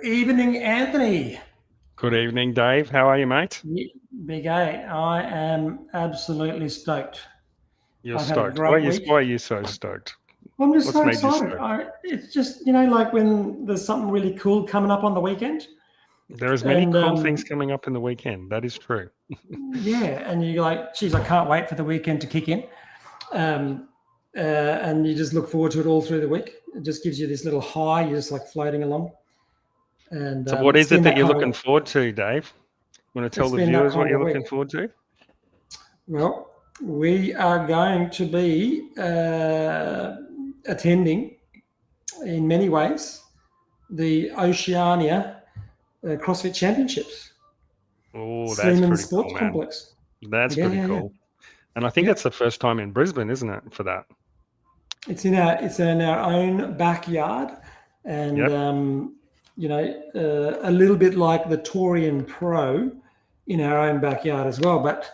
evening, Anthony. Good evening, Dave. How are you, mate? Big A. I am absolutely stoked. You're I've had a stoked. great week. Why are you so stoked? I'm just What's so made you excited. stoked? It's just, like when there's something really cool coming up on the weekend. There is many cool things coming up in the weekend. That is true. Yeah, and you're like, geez, I can't wait for the weekend to kick in. And you just look forward to it all through the week. It just gives you this little high. You're just like floating along. And so what is it that you're looking forward to, Dave? Want to tell the viewers what you're looking forward to? Well, we are going to be attending, in many ways, the Oceania CrossFit Championships. Oh, that's pretty Sports cool, man. Complex. That's pretty cool. And I think it's the first time in Brisbane, isn't it, for that? It's in our own backyard, and a little bit like the Torian Pro in our own backyard as well. But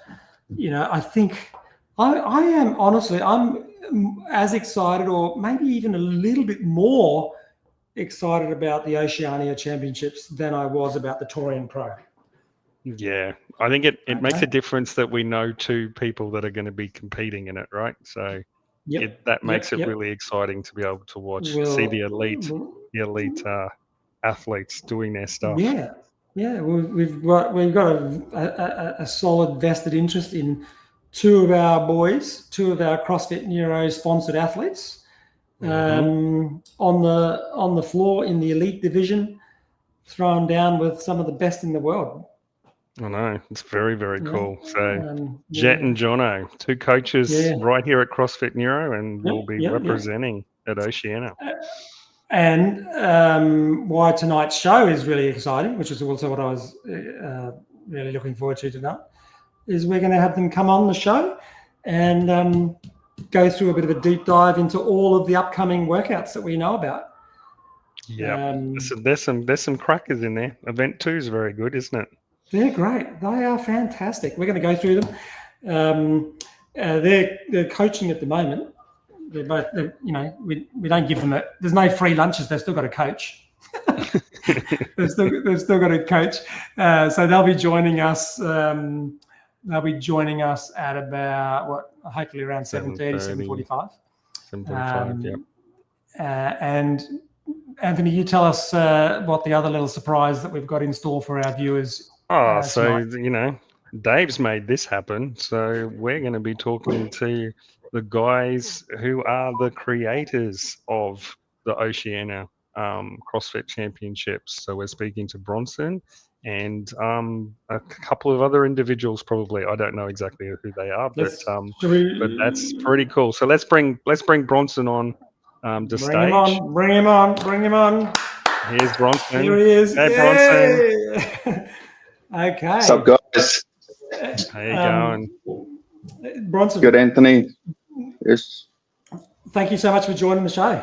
I think I am honestly, I'm as excited, or maybe even a little bit more excited about the Oceania Championships than I was about the Torian Pro. Yeah, I think it makes a difference that we know two people that are going to be competing in it, right? So that makes it really exciting to be able to watch, see the elite athletes doing their stuff. Yeah. We've got a solid vested interest in two of our CrossFit Neuro sponsored athletes on the floor in the elite division, thrown down with some of the best in the world. I know, it's very, very cool. So Jett and Jono, two coaches right here at CrossFit Neuro, and will be representing at Oceania. And why tonight's show is really exciting, which is also what I was really looking forward to tonight, is we're going to have them come on the show and go through a bit of a deep dive into all of the upcoming workouts that we know about. Yeah, there's some crackers in there. Event 2 is very good, isn't it? They're great. They are fantastic. We're going to go through them. They're coaching at the moment. They're both, we don't give them there's no free lunches. They've still got a coach. they've still got a coach. So they'll be joining us. They'll be joining us at about hopefully around 7:30, 7:45. 7:45. And Anthony, you tell us what the other little surprise that we've got in store for our viewers. Tonight. Dave's made this happen. So we're going to be talking to the guys who are the creators of the Oceania CrossFit Championships. So we're speaking to Bronson and a couple of other individuals, probably. I don't know exactly who they are, but that's pretty cool. So let's bring Bronson on the stage. Bring him on. Here's Bronson. Here he is. Hey, Bronson. Okay. What's up, guys? How you going? Bronson. Good, Anthony. Yes. Thank you so much for joining the show.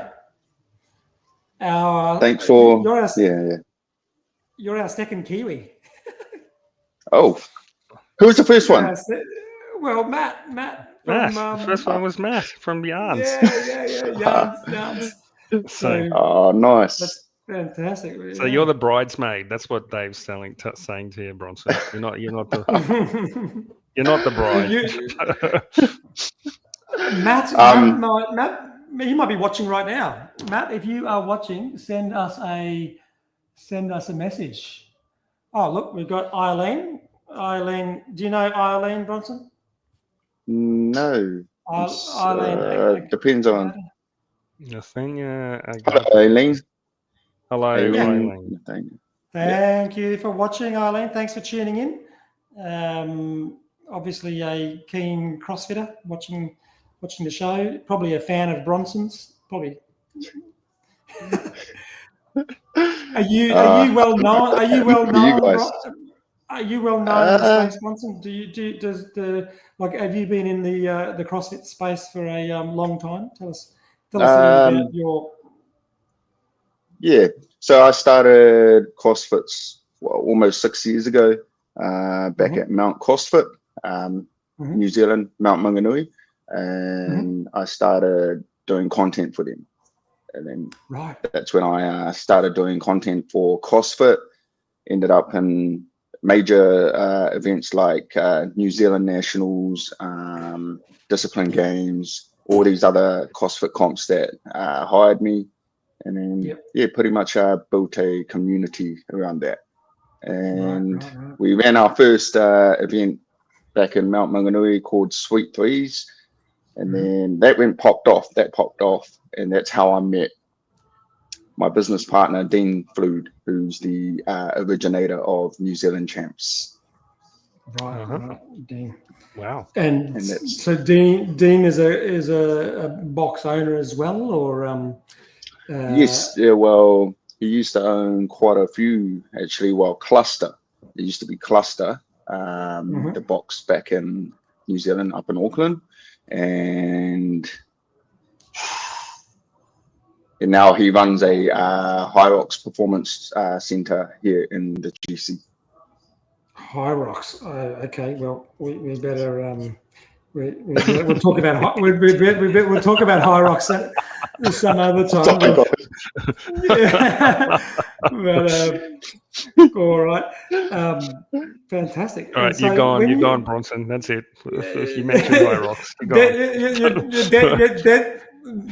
Thanks for You're our second Kiwi. Oh, who was the first one? Well, Matt. The first one was Matt from Yarns. Yarns. Oh, nice. That's fantastic. So you're the bridesmaid. That's what Dave's saying to you, Bronson. You're not the you're not the bride. Matt, you might be watching right now. Matt, if you are watching, send us a message. Oh, look, we've got Eileen. Eileen, do you know Eileen, Bronson? No. Eileen. Depends on. Hello, Eileen. Hello, Eileen. Thank you for watching, Eileen. Thanks for tuning in. Obviously a keen CrossFitter watching the show. Probably a fan of Bronson's. Probably. Are you well known? Are you well known? You guys. Are you well known in the space, Bronson? Have you been in the CrossFit space for a long time? Tell us a little about your. Yeah, so I started CrossFit almost 6 years ago, back at Mount CrossFit, New Zealand, Mount Maunganui, and I started doing content for them. And then Right. that's when I started doing content for CrossFit. Ended up in major events like New Zealand Nationals, Discipline Games, all these other CrossFit comps that hired me. And then, pretty much built a community around that. And Right. we ran our first event back in Mount Maunganui called Sweet Threes. And then that popped off. And that's how I met my business partner, Dean Flood, who's the originator of New Zealand Champs. Right. Dean. Wow. And so Dean is a box owner as well, or yes, yeah, well, he used to own quite a few actually. Well, Cluster. It used to be Cluster, the box back in New Zealand, up in Auckland, and now he runs a High Rocks Performance Center here in the GC. High Rocks. Okay. Well, we better we'll talk about we'll talk about High Rocks some other time. But, all right. Fantastic. All right, so you're gone, Bronson. That's it. You mentioned High Rocks. You're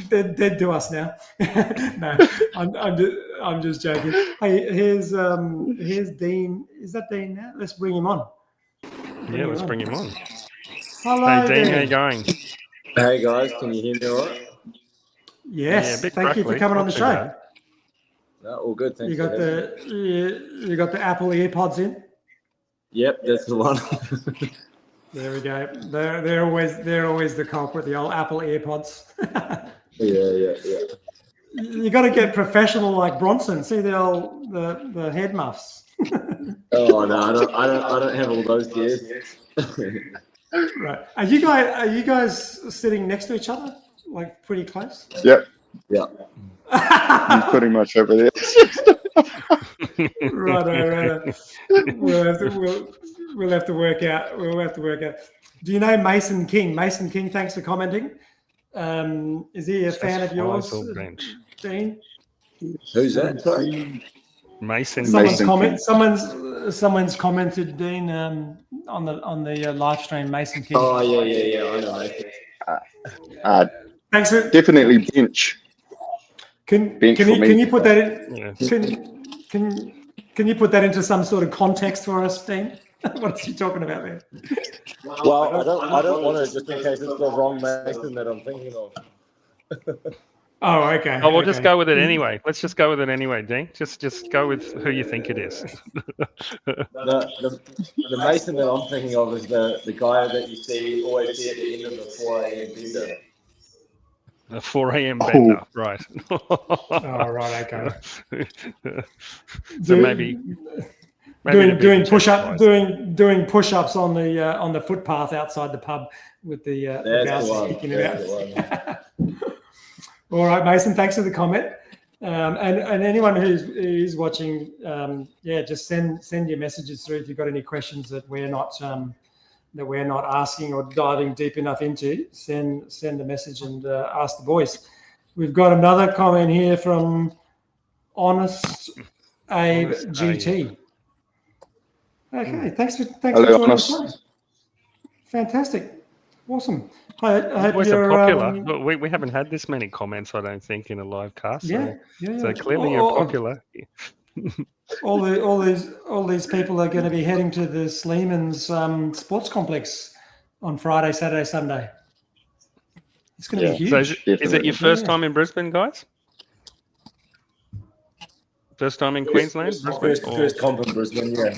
They're dead to us now. No, I'm just joking. Hey, here's Dean. Is that Dean now? Let's bring him on. Let's bring him on. Hello, hey Dean, how you going? Hey guys, can you hear me all right? Yes. Thank you for coming on the show. No, all good. Thanks. You got the Apple AirPods in. Yep, that's the one. There we go. They're always the culprit, the old Apple AirPods. Yeah. You got to get professional like Bronson. See the head muffs. Oh no, I don't have all those gears. Right. Are you guys sitting next to each other, like pretty close? Yep. Yeah. He's pretty much over there. Right. We'll have to work out. Do you know Mason King? Mason King, thanks for commenting. Is he a fan of yours, Dean? Who's that? Sorry. Mason. Someone's commented, Dean, on the live stream. Mason King. Oh yeah. I know Mason. Thanks for definitely bench. Can you put that in? Can you put that into some sort of context for us, Dean? What is he talking about there? Well, I don't want to, just in case it's the wrong Mason that I'm thinking of. Oh, okay. Oh, we'll just go with it anyway. Let's just go with it anyway, Dean. Just go with who you think it is. The Mason that I'm thinking of is the guy that you always see at the end of the 4 a.m. bender. The 4 a.m. bender, right? Oh, right, okay. So maybe doing push-ups on the footpath outside the pub with the bouncers kicking it out. All right, Mason. Thanks for the comment. And anyone who's watching, just send your messages through if you've got any questions that we're not asking or diving deep enough into. Send a message and ask the boys. We've got another comment here from Honest Abe GT. Okay, thanks for joining us. Fantastic, awesome. I hope you're popular. We haven't had this many comments, I don't think, in a live cast. So clearly you're popular. All these people are going to be heading to the Sleeman's sports complex on Friday, Saturday, Sunday. It's going to be huge. So is it your first time in Brisbane, guys? First time in Queensland? First comp in Brisbane, yeah.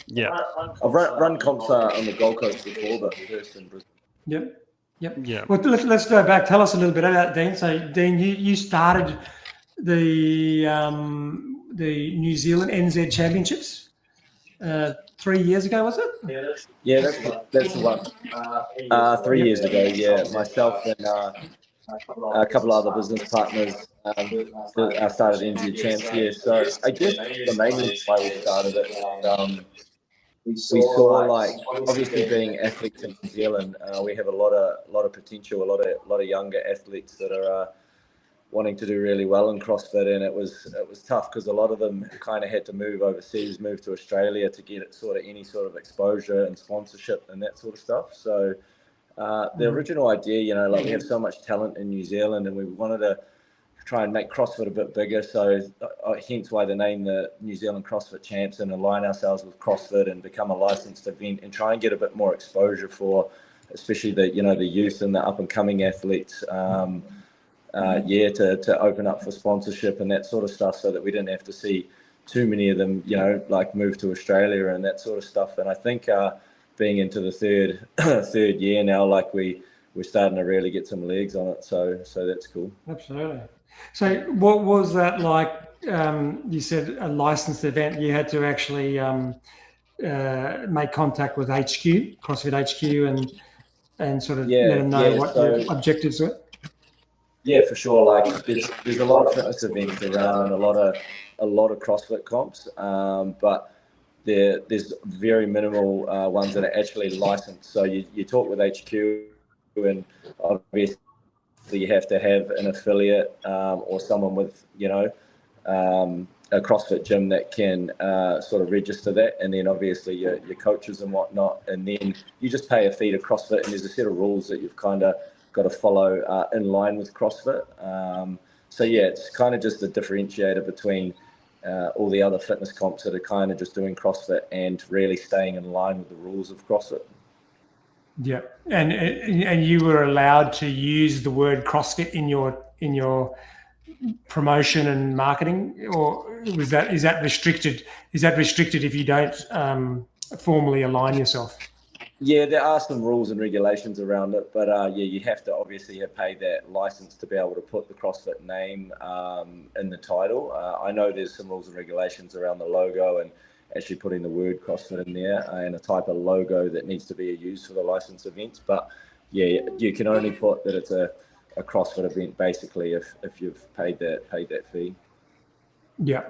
Yeah. I've run comps on the Gold Coast before, but first in Brisbane. Yep. Yeah. Well, let's go back. Tell us a little bit about Dean. So, Dean, you started the New Zealand NZ Championships 3 years ago, was it? Yeah, that's the one. 3 years ago, yeah. Myself and a couple of other business partners started NZ Champs. Yeah, so I guess the main reason why we started it. We saw, like, obviously being athletes in New Zealand, we have a lot of potential, a lot of younger athletes that are wanting to do really well in CrossFit, and it was tough because a lot of them kind of had to move overseas, move to Australia to get any sort of exposure and sponsorship and that sort of stuff. So the original idea, like we have so much talent in New Zealand, and we wanted to try and make CrossFit a bit bigger. So hence why the name, the New Zealand CrossFit Champs, and align ourselves with CrossFit and become a licensed event and try and get a bit more exposure for, especially the youth and the up and coming athletes. To open up for sponsorship and that sort of stuff, so that we didn't have to see too many of them, like move to Australia and that sort of stuff. And I think being into the third year now, like we're starting to really get some legs on it. So that's cool. Absolutely. So what was that like? You said a licensed event. You had to actually make contact with HQ, CrossFit HQ, and sort of let them know what your objectives were. Yeah, for sure. Like there's a lot of fitness events around and a lot of CrossFit comps, but there's very minimal ones that are actually licensed. So you talk with HQ, and obviously you have to have an affiliate or someone with a CrossFit gym that can sort of register that, and then obviously your coaches and whatnot, and then you just pay a fee to CrossFit, and there's a set of rules that you've kind of got to follow in line with CrossFit. So yeah, it's kind of just a differentiator between all the other fitness comps that are kind of just doing CrossFit and really staying in line with the rules of CrossFit. Yeah, and you were allowed to use the word CrossFit in your promotion and marketing, or is that restricted? Is that restricted if you don't formally align yourself? Yeah, there are some rules and regulations around it, but you have to obviously have paid that license to be able to put the CrossFit name in the title. I know there's some rules and regulations around the logo and actually putting the word CrossFit in there, and a type of logo that needs to be used for the licensed events. But yeah, you can only put that it's a CrossFit event basically if you've paid that fee. Yeah.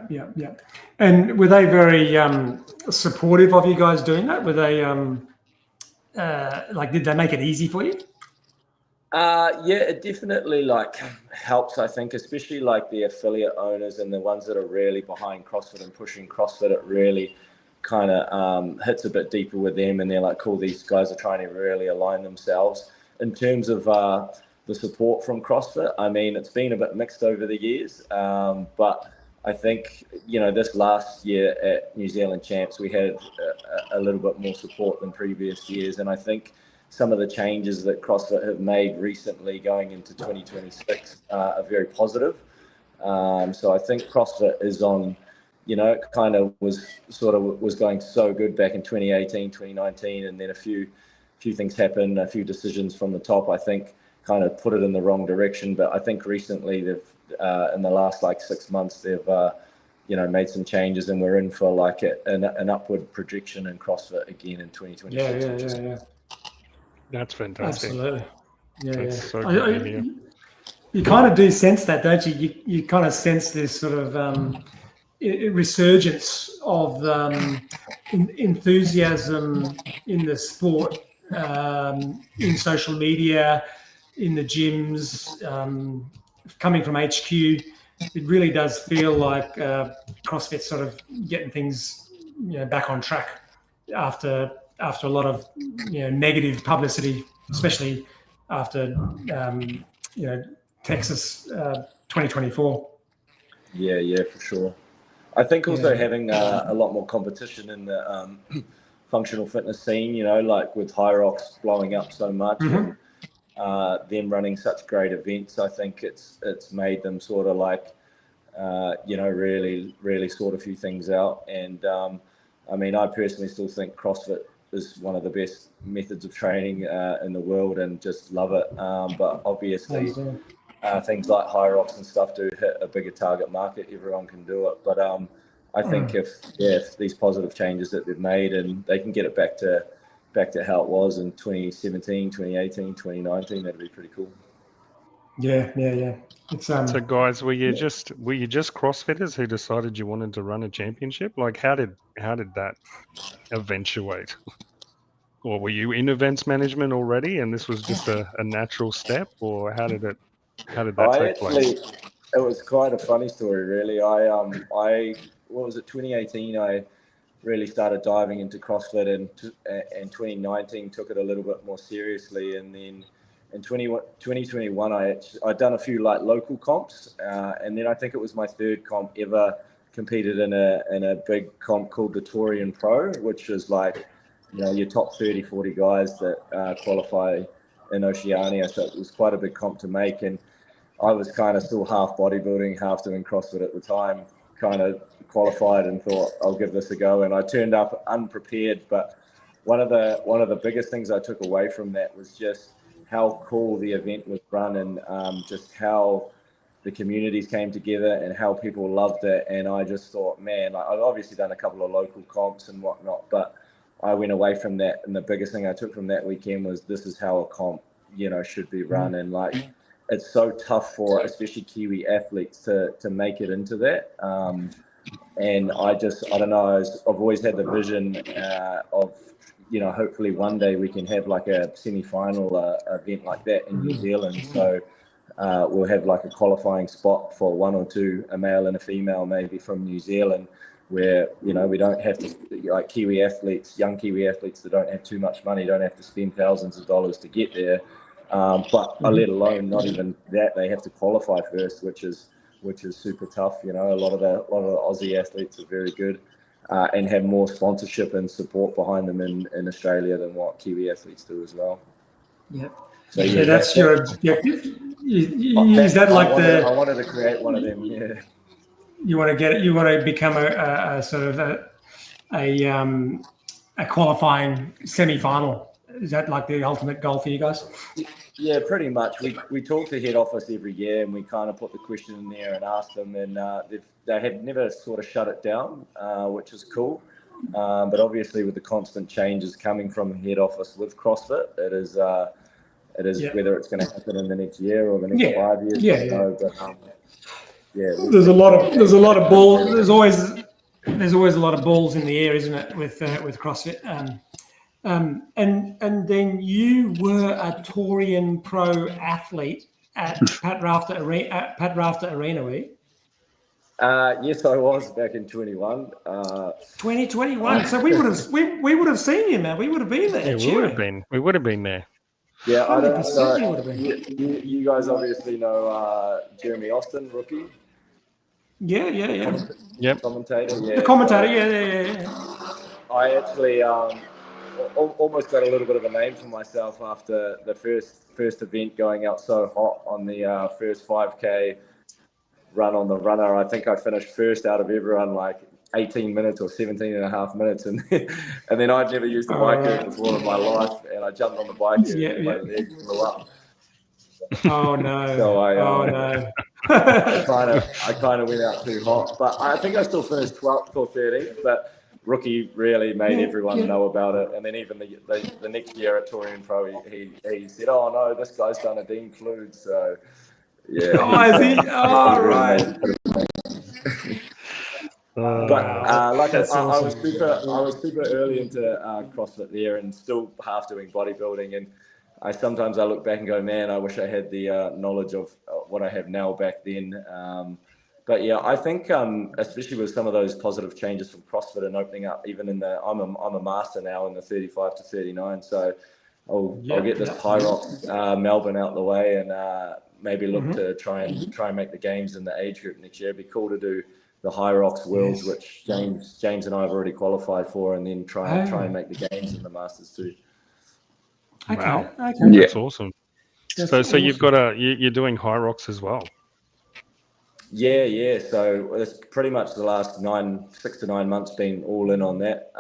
And were they very supportive of you guys doing that? Were they did they make it easy for you? Yeah, it definitely helps, I think, especially like the affiliate owners and the ones that are really behind CrossFit and pushing CrossFit. It really kind of hits a bit deeper with them, and they're like, cool, these guys are trying to really align themselves. In terms of the support from CrossFit, I mean, it's been a bit mixed over the years, but I think, this last year at New Zealand Champs, we had a little bit more support than previous years. And I think some of the changes that CrossFit have made recently going into 2026 are very positive. So I think CrossFit is on, it kind of was going so good back in 2018, 2019, and then a few things happened, a few decisions from the top, I think, kind of put it in the wrong direction. But I think recently they've in the last 6 months they've made some changes, and we're in for an upward projection in CrossFit again in 2026. Yeah. That's fantastic. Absolutely. That's so good to hear. You kind of do sense that, don't you? You kind of sense this sort of resurgence of enthusiasm in the sport, in social media, in the gyms, coming from HQ. It really does feel like CrossFit's sort of getting things back on track after a lot of negative publicity, especially after Texas 2024. Yeah, for sure. I think also having a lot more competition in the functional fitness scene, like with High Rocks blowing up so much, and them running such great events, I think it's made them sort of really sort a few things out. And I mean, I personally still think CrossFit is one of the best methods of training in the world, and just love it. But obviously, things like High Rocks and stuff do hit a bigger target market. Everyone can do it, but I think if these positive changes that they've made, and they can get it back to how it was in 2017, 2018, 2019, that'd be pretty cool. Yeah. It's, so guys, were you just CrossFitters who decided you wanted to run a championship? How did that eventuate? Or were you in events management already, and this was just a natural step, or how did that take place? It was quite a funny story, really. What was it, 2018? I really started diving into CrossFit, and 2019 took it a little bit more seriously. And then in 2021, I'd done a few like local comps, and then I think it was my third comp ever competed in a big comp called the Torian Pro, which is like, you know, your top 30, 40 guys that qualify in Oceania. So it was quite a big comp to make, and I was kind of still half bodybuilding, half doing CrossFit at the time, kind of qualified and thought I'll give this a go. And I turned up unprepared, but one of the biggest things I took away from that was just how cool the event was run, and just how the communities came together and how people loved it. And I just thought, man, I've obviously done a couple of local comps and whatnot, but I went away from that, and the biggest thing I took from that weekend was this is how a comp, you know, should be run. And like, it's so tough for especially Kiwi athletes to make it into that. And I don't know, I've always had the vision of, you know, hopefully one day we can have like a semi-final event like that in New Zealand. So we'll have like a qualifying spot for one or two, a male and a female maybe from New Zealand, where, you know, we don't have to, like Kiwi athletes, young Kiwi athletes that don't have too much money, don't have to spend thousands of dollars to get there. But let alone not even that, they have to qualify first, which is super tough. You know, a lot of the Aussie athletes are very good and have more sponsorship and support behind them in Australia than what Kiwi athletes do as well. Yeah. So yeah, that's your objective. Is that like I wanted to create one of them. Yeah. You want to get it. You want to become a sort of a qualifying semi-final. Is that like the ultimate goal for you guys? Yeah, pretty much. We talk to head office every year, and we kind of put the question in there and ask them, and they have never sort of shut it down, which is cool. But obviously, with the constant changes coming from head office with CrossFit, it is whether it's going to happen in the next year or the next 5 years. Yeah, I don't know, but, there's a lot of balls. There's always a lot of balls in the air, isn't it, with CrossFit? And then you were a Torian Pro athlete at Pat Rafter Arena, were you? Yes, I was back in 21. 2021. So we would have seen you, man. We would have been there. Yeah, we would have been there. Yeah, I don't know. You guys obviously know Jeremy Austin, rookie. Yeah. Yep. Commentator. Yeah. The commentator. Yeah. I actually almost got a little bit of a name for myself after the first event going out so hot on the first 5K run on the runner. I think I finished first out of everyone, like 18 minutes or 17 and a half minutes. And then I'd never used the bike before in my life. And I jumped on the bike and my legs blew up. Oh, no. So no. I kind of went out too hot. But I think I still finished 12th or 13th. But rookie really made everyone know about it. And then even the next year at Torian Pro, he said, "Oh, no, this guy's done a Dean Flood." So, yeah. Oh, is he? Oh, right. But I was super early into CrossFit there, and still half doing bodybuilding. And sometimes I look back and go, man, I wish I had the knowledge of what I have now back then. But yeah, I think especially with some of those positive changes from CrossFit and opening up, even in I'm a master now in the 35 to 39. So I'll get this High Rocks Melbourne out the way, and maybe look to try and make the games in the age group next year. It'd be cool to do the High Rocks Worlds, which James and I have already qualified for, and then try and make the games in the Masters too. Okay. Wow, okay. that's awesome. So you've got you're doing High Rocks as well. Yeah. So it's pretty much the last 6 to 9 months been all in on that.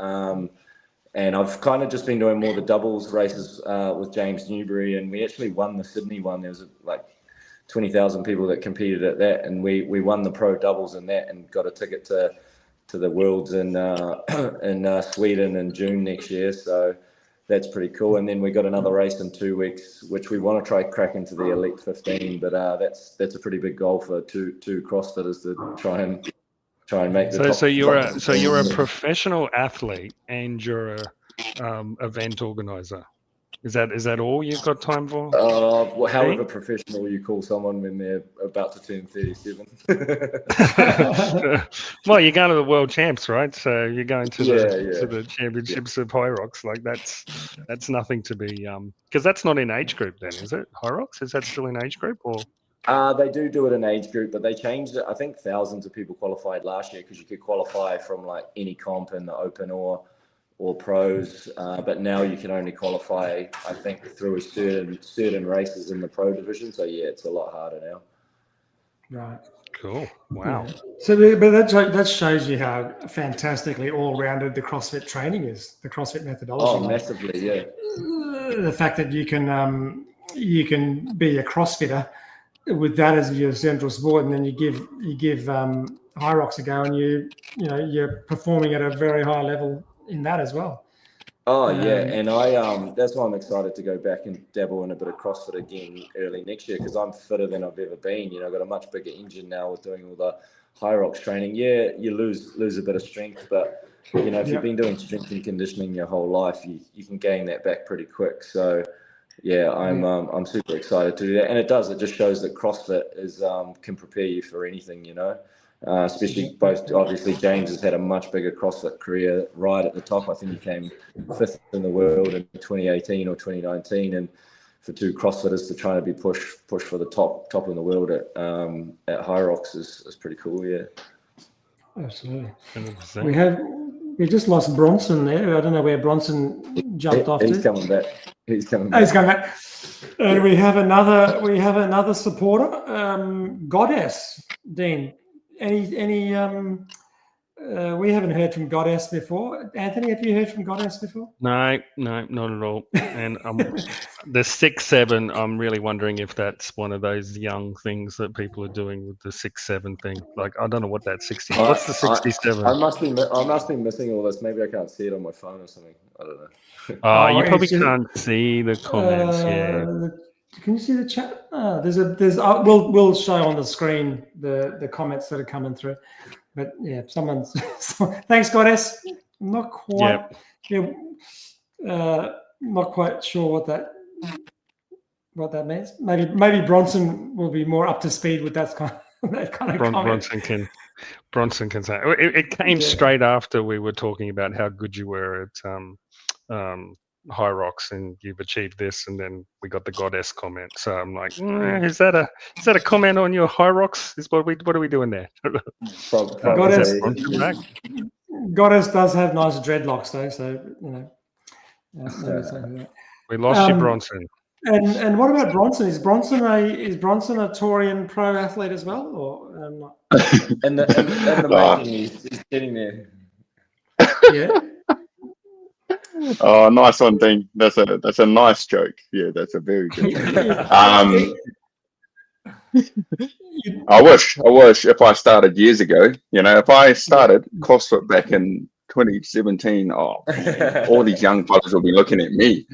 And I've kind of just been doing more the doubles races with James Newbury, and we actually won the Sydney one. There was like 20,000 people that competed at that, and we won the pro doubles in that and got a ticket to the Worlds in Sweden in June next year. So that's pretty cool. And then we got another race in 2 weeks, which we want to try crack into the Elite 15. But that's a pretty big goal for two CrossFitters to try and make the top. So you're a professional athlete and you're a event organizer. Is that all you've got time for? Well, however professional you call someone when they're about to turn 37. Well, you're going to the world champs, right? So you're going to Yeah. the championships of High Rocks. Like that's nothing to be because that's not in age group then, is it? High Rocks, is that still in age group or? They do it in age group, but they changed it. I think thousands of people qualified last year because you could qualify from like any comp in the Open or pros, but now you can only qualify, I think, through certain races in the pro division. So yeah, it's a lot harder now. Right. Cool. Wow. Yeah. So, but that shows you how fantastically all-rounded the CrossFit training is. The CrossFit methodology. Oh, massively, yeah. The fact that you can be a CrossFitter with that as your central sport, and then you give High Rocks a go, and you're performing at a very high level in that as well. Oh yeah, and I that's why I'm excited to go back and dabble in a bit of CrossFit again early next year because I'm fitter than I've ever been. I've got a much bigger engine now with doing all the High Rocks training. Yeah, you lose a bit of strength, but if you've been doing strength and conditioning your whole life, you can gain that back pretty quick. So yeah, I'm super excited to do that, and it just shows that CrossFit is can prepare you for anything, especially both. Obviously, James has had a much bigger CrossFit career right at the top. I think he came 5th in the world in 2018 or 2019, and for two CrossFitters to try to be pushed for the top in the world at High Rocks is pretty cool. Yeah, absolutely. 100%. We just lost Bronson there. I don't know where Bronson jumped off. He's coming back. He's coming back. And we have another supporter, Goddess. Dean, any we haven't heard from Goddess before. Anthony, have you heard from Goddess before? No, not at all. And the 6-7, I'm really wondering if that's one of those young things that people are doing with the 6-7 thing. Like, I don't know what that 60. What's the 67? I must be missing all this. Maybe I can't see it on my phone or something. I don't know. You probably can't see the comments. Can you see the chat? We'll show on the screen the comments that are coming through. But yeah, thanks, Goddess. Not quite. Yep. Not quite sure what that means. Maybe Bronson will be more up to speed with that kind of comment. Bronson can say it came straight after we were talking about how good you were at High Rocks and you've achieved this, and then we got the Goddess comment. So I'm like, is that a comment on your High Rocks? What are we doing there? Goddess does have nice dreadlocks though, so we lost you, Bronson. And what about Bronson? Is Bronson a Taurian pro athlete as well, or not? And the making, he's getting there. Yeah. Oh, nice one, Dean. That's a nice joke. Yeah, that's a very good joke. I wish if I started years ago, if I started CrossFit back in 2017, all these young fellas will be looking at me.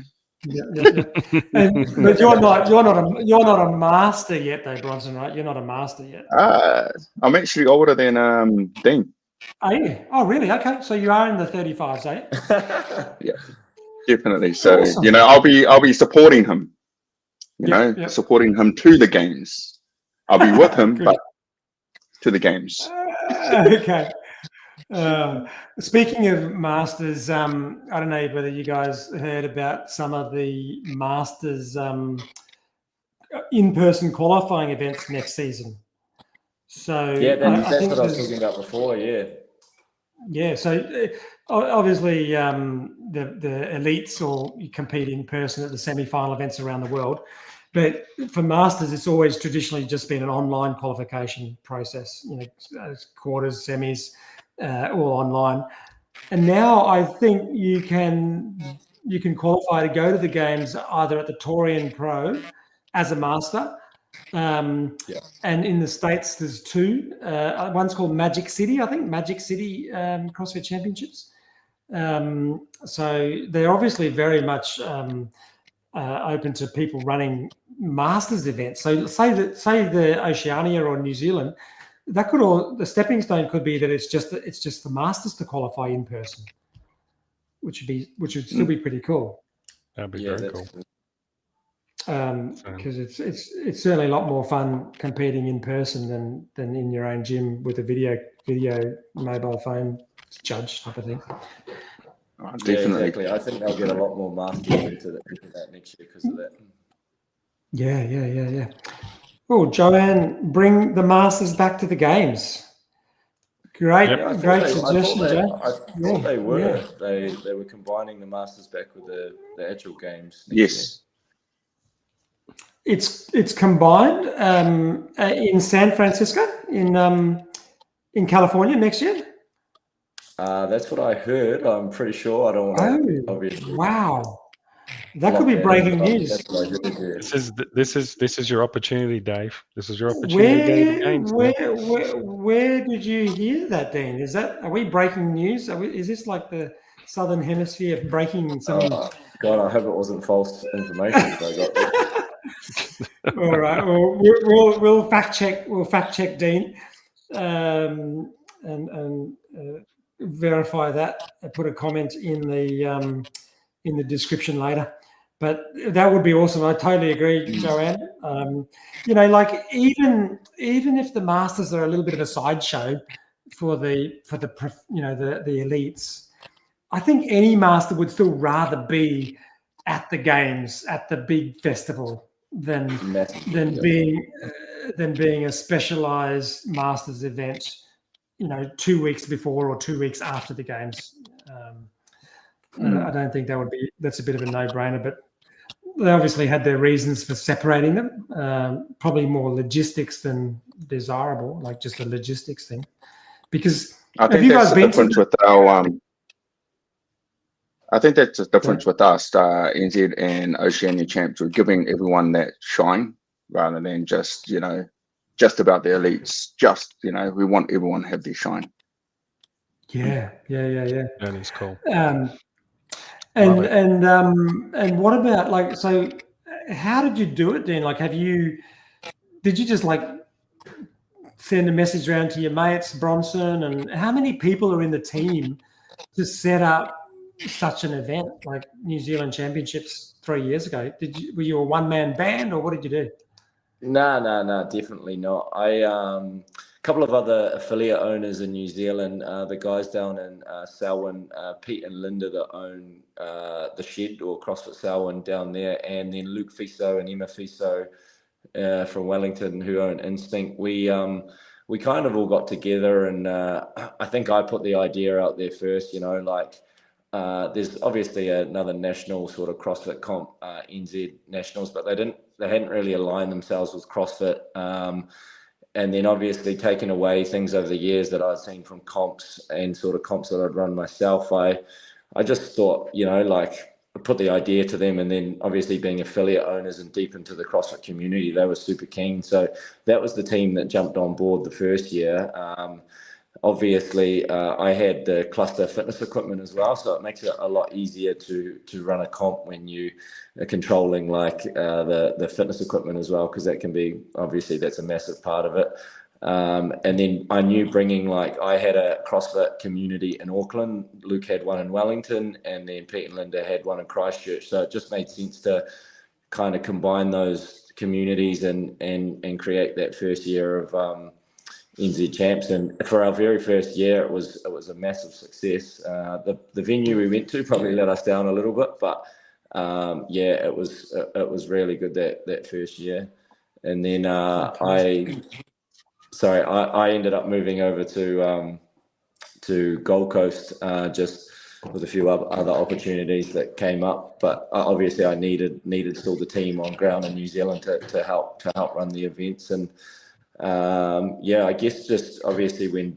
But you're not a master yet, though, Bronson, right? You're not a master yet. I'm actually older than Dean. Are you? Oh, really? Okay, so you are in the 35s, eh? Yeah, definitely. So awesome. I'll be supporting him. Supporting him to the games. I'll be with him, but to the games. Okay. Speaking of masters, I don't know whether you guys heard about some of the masters in-person qualifying events next season. So yeah, that's what I was talking about before. Yeah. So obviously, the elites all compete in person at the semi-final events around the world. But for masters, it's always traditionally just been an online qualification process. Quarters, semis, all online. And now I think you can qualify to go to the games either at the Taurian Pro as a master. And in the States, there's two. One's called Magic City, I think, Magic City CrossFit Championships. So they're obviously very much open to people running masters events. So say the Oceania or New Zealand, the stepping stone could be that it's just the masters to qualify in person, which would still be pretty cool. That'd be Yeah, very that's cool. because it's certainly a lot more fun competing in person than in your own gym with a video mobile phone judge type of thing. Oh, Yeah, definitely. exactly. I think they'll get a lot more masters into that next year because of that. Yeah. Oh, Joanne, bring the masters back to the games. Great, Yep. Yeah, great suggestion, Joe. I thought they were. They were combining the masters back with the actual games next year. Yes. It's combined in San Francisco in California next year. That's what I heard. I'm pretty sure. I don't want to obviously. Wow, that could be breaking news. That's what I heard, yeah. This is your opportunity, Dave. This is your opportunity to go to the games. Where did you hear that, Dean? Are we breaking news? Is this like the Southern Hemisphere breaking some? God, I hope it wasn't false information. So I got that. All right. Well, we'll fact check. We'll fact check Dean, and verify that. Put a comment in the description later. But that would be awesome. I totally agree, Joanne. Like even if the masters are a little bit of a sideshow for the elites, I think any master would still rather be at the games, at the big festival, than being a specialized masters event, 2 weeks before or 2 weeks after the games. I don't think that's a bit of a no-brainer, but they obviously had their reasons for separating them, probably more logistics than desirable, like just a logistics thing. Because I think that's the difference with our I think that's the difference with us, NZ and Oceania champs. We're giving everyone that shine rather than just just about the elites. We want everyone to have their shine. Yeah. That is cool. And what about so how did you do it then? Did you just send a message around to your mates, Bronson, and how many people are in the team to set up such an event like New Zealand Championships 3 years ago? Were you a one-man band or what did you do? No, definitely not. A couple of other affiliate owners in New Zealand, the guys down in Selwyn, Pete and Linda that own the Shed or CrossFit Selwyn down there, and then Luke Fiso and Emma Fiso from Wellington who own Instinct. We kind of all got together, and I think I put the idea out there first. There's obviously another national sort of CrossFit comp, NZ Nationals, but they hadn't really aligned themselves with CrossFit. And then obviously taking away things over the years that I've seen from comps and sort of comps that I'd run myself, I just thought, I put the idea to them, and then obviously being affiliate owners and deep into the CrossFit community, they were super keen. So that was the team that jumped on board the first year. Obviously, I had the cluster fitness equipment as well, so it makes it a lot easier to run a comp when you are controlling the fitness equipment as well, because that can be, obviously that's a massive part of it. And then I knew I had a CrossFit community in Auckland, Luke had one in Wellington, and then Pete and Linda had one in Christchurch. So it just made sense to kind of combine those communities and create that first year of NZ champs. And for our very first year, it was a massive success. The venue we went to probably let us down a little bit, but it was really good that first year. And then I ended up moving over to Gold Coast just with a few other opportunities that came up, but obviously I needed still the team on ground in New Zealand to help run the events. And I guess just obviously when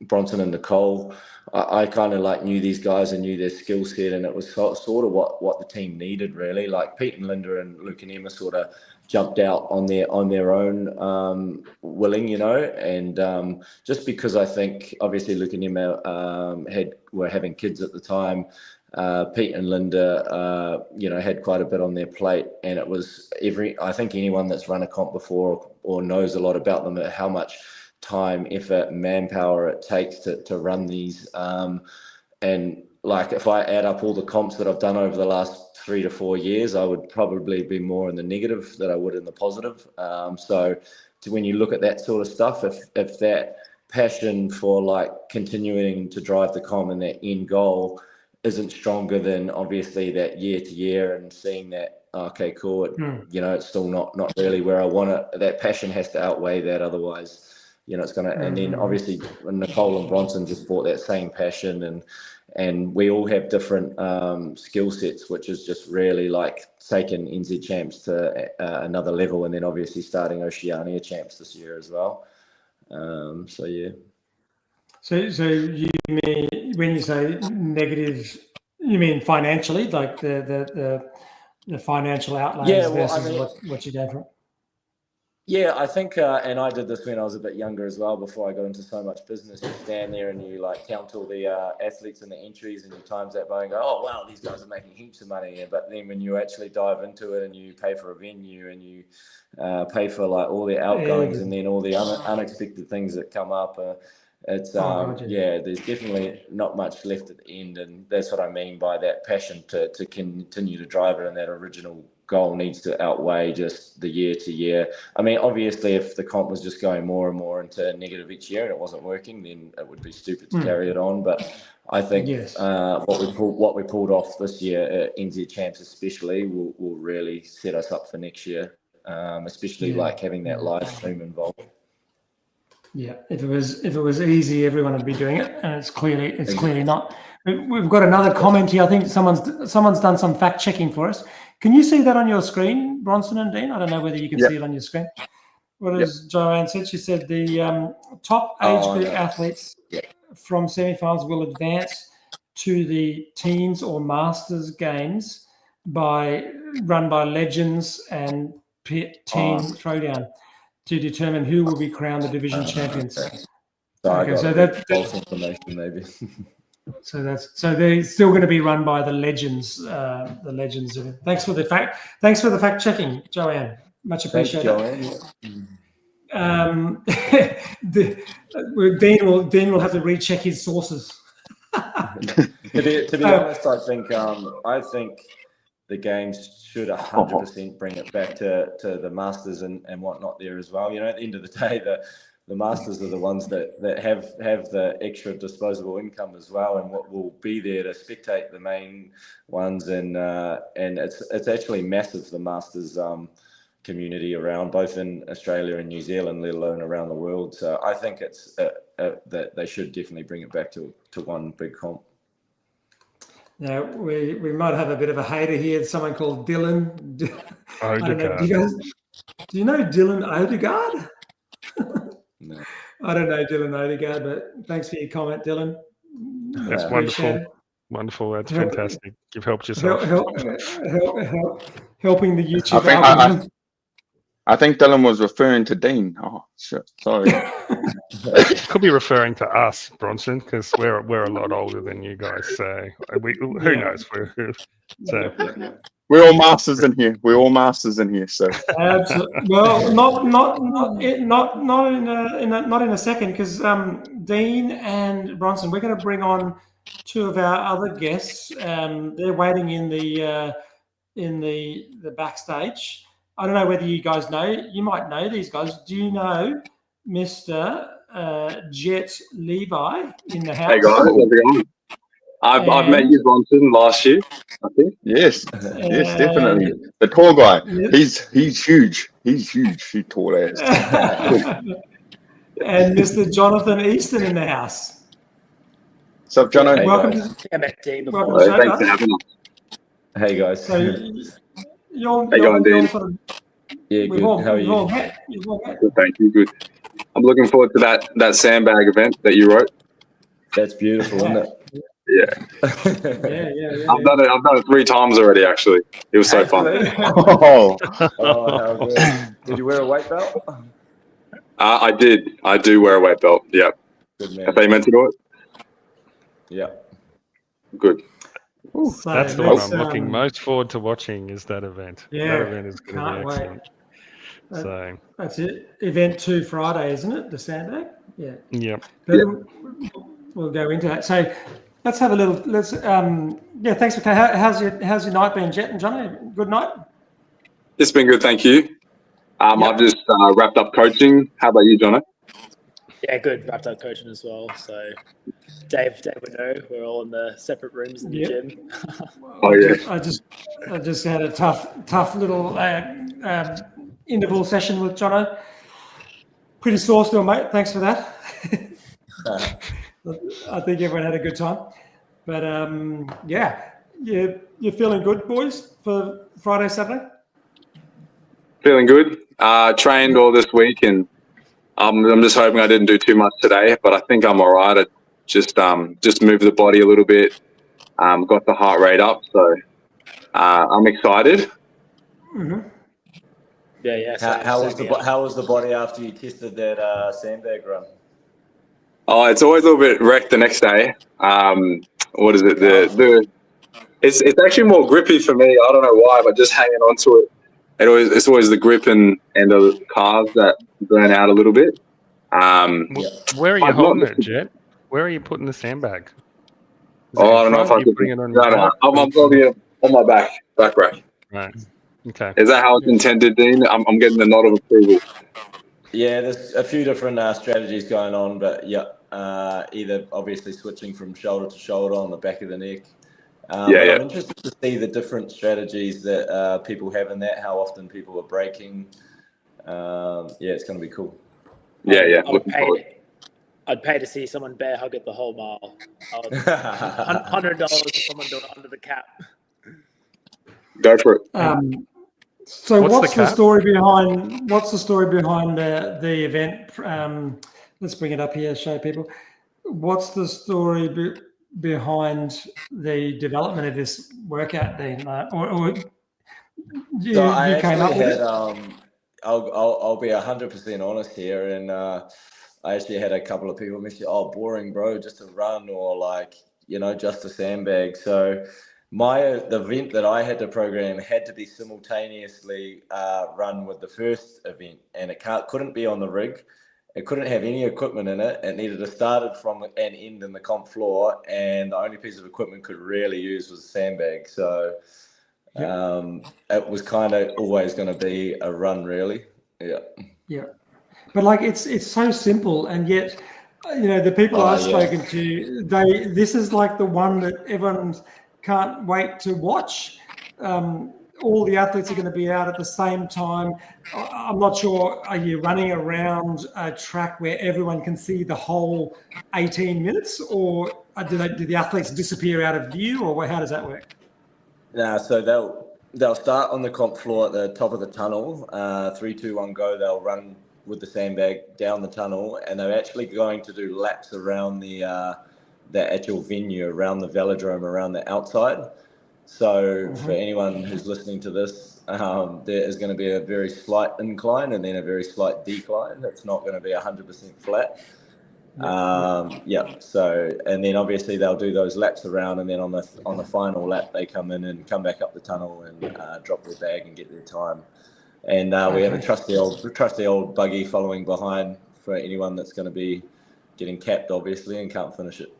Bronson and Nicole, I kind of knew these guys and knew their skill set, and it was sort of what the team needed really. Like Pete and Linda and Luke and Emma sort of jumped out on their own willing, and just because I think obviously Luke and Emma were having kids at the time. Pete and Linda, had quite a bit on their plate, and it was I think anyone that's run a comp before or knows a lot about them, how much time, effort, manpower it takes to run these. And like if I add up all the comps that I've done over the last 3 to 4 years, I would probably be more in the negative than I would in the positive. So when you look at that sort of stuff, if that passion for like continuing to drive the comp and that end goal isn't stronger than obviously that year to year and seeing that, okay, cool, it's still not really where I want it. That passion has to outweigh that, otherwise, it's going to. And then obviously Nicole and Bronson just brought that same passion, and we all have different skill sets, which is just really like taking NZ champs to another level, and then obviously starting Oceania champs this year as well. So yeah. So you mean, when you say negative, you mean financially, like the financial outlays versus what you go for? Yeah, I think, and I did this when I was a bit younger as well, before I got into so much business. You stand there and you like count all the athletes and the entries, and you times that by and go, oh wow, these guys are making heaps of money. But then when you actually dive into it and you pay for a venue and you pay for like all the outgoings and then all the unexpected things that come up, it's there's definitely not much left at the end, and that's what I mean by that passion to continue to drive it, and that original goal needs to outweigh just the year to year. I mean, obviously, if the comp was just going more and more into negative each year and it wasn't working, then it would be stupid to carry it on. But I think what we pulled off this year, NZ Champs especially, will really set us up for next year, especially like having that live stream involved. Yeah, if it was easy, everyone would be doing it, and it's clearly not. We've got another comment here. I think someone's done some fact checking for us. Can you see that on your screen, Bronson and Dean? I don't know whether you can see it on your screen. What has Joanne said? She said the top age group athletes from semi-finals will advance to the teens or masters games run by legends and team throwdown to determine who will be crowned the division champions. So that's false information, maybe. So they're still going to be run by the legends. Thanks for the fact checking, Joanne. Much appreciated. Thanks, Joanne. Dean will have to recheck his sources. To be honest, I think the games should 100% bring it back to the Masters and whatnot there as well. At the end of the day, the Masters are the ones that have the extra disposable income as well, and what will be there to spectate the main ones, and it's actually massive, the Masters community around both in Australia and New Zealand, let alone around the world. So I think it's that they should definitely bring it back to one big comp. Now we might have a bit of a hater here. Someone called Dylan. I don't know. Do you know Dylan Odegaard? No. I don't know Dylan Odegaard, but thanks for your comment, Dylan. That's wonderful. That's fantastic. You've helped yourself. Helping the YouTube algorithm. I think Dylan was referring to Dean. Oh, shit. Sorry. Could be referring to us, Bronson, because we're a lot older than you guys. So who knows? We're all masters in here. So absolutely. Well, not in a second, because Dean and Bronson, we're going to bring on two of our other guests. They're waiting in the backstage. I don't know whether you guys know. You might know these guys. Do you know Mr. Jett Levi in the house? Hey guys, how's it going? I've met you, Bronson, last year, I think. Yes, definitely. The tall guy. He's huge. He's tall ass. And Mr. Jonathan Easton in the house. What's up, Jono? Hey, welcome guys. to the show, Thanks for having us. Hey guys. So you're Dean? sort of, Yeah, good. How are you? Good, thank you. Good. I'm looking forward to that sandbag event that you wrote. That's beautiful, isn't it? Yeah. I've done it 3 times already. Actually, it was so fun. Oh, how good! Did you wear a weight belt? I did. I do wear a weight belt. Yeah. Good man. Have they meant to do it? Yeah. Good. So that's the one I'm looking most forward to watching, is that event. Yeah, that event is going to be excellent. So that's it. Event 2 Friday, isn't it? The sandbag. Yeah. Yep. But we'll go into that. So let's have a little. Let's thanks for how's your night been, Jett and Johnny? Good night. It's been good, thank you. Yep. I've just wrapped up coaching. How about you, Jono? Yeah, good. Wrapped up coaching as well. So Dave would know we're all in the separate rooms in the gym. Oh yeah. I just had a tough little interval session with Jono. Pretty sore still, mate. Thanks for that. I think everyone had a good time. But you're feeling good, boys, for Friday, Saturday? Feeling good. Trained all this week, and I'm just hoping I didn't do too much today, but I think I'm all right. I just moved the body a little bit, got the heart rate up, so I'm excited. Mm-hmm. Yeah. How was the body after you tested that sandbag run? Oh, it's always a little bit wrecked the next day. What is it? It's actually more grippy for me. I don't know why, but just hanging onto it. It's always the grip and the calves that burn out a little bit. Where are you holding it, Jett? Where are you putting the sandbag? I don't know if I could. Putting it on No, I'm holding it on my back rack. Right. Okay. Is that how it's intended, Dean? I'm getting the nod of approval. Yeah, there's a few different strategies going on, but either obviously switching from shoulder to shoulder on the back of the neck. I'm interested to see the different strategies that people have in that, how often people are breaking. It's going to be cool. Yeah. I'd pay to see someone bear hug it the whole mile. $100 if someone do it under the cap. Go for it. So what's the story behind the event? Let's bring it up here, show people. What's the story behind the development of this workout, Dean? Or you came up with it? I'll be 100% honest here, and I actually had a couple of people message, "Oh, boring, bro, just a run," or just a sandbag. So the event that I had to program had to be simultaneously run with the first event, and it couldn't be on the rig. It couldn't have any equipment in it. It needed to start from an end in the comp floor, and the only piece of equipment could really use was a sandbag. So it was kind of always going to be a run, really. Yeah, but it's so simple, and yet the people I've spoken to, this is like the one that everyone can't wait to watch. All the athletes are going to be out at the same time. I'm not sure, are you running around a track where everyone can see the whole 18 minutes, or do the athletes disappear out of view, or how does that work? Nah, so they'll start on the comp floor at the top of the tunnel. 3, 2, 1, go. They'll run with the sandbag down the tunnel, and they're actually going to do laps around the actual venue, around the velodrome, around the outside. So for anyone who's listening to this, there is going to be a very slight incline and then a very slight decline. It's not going to be 100% flat. So, and then obviously they'll do those laps around, and then on the final lap they come in and come back up the tunnel and drop their bag and get their time. And we have a trusty old buggy following behind for anyone that's going to be getting capped, obviously, and can't finish it.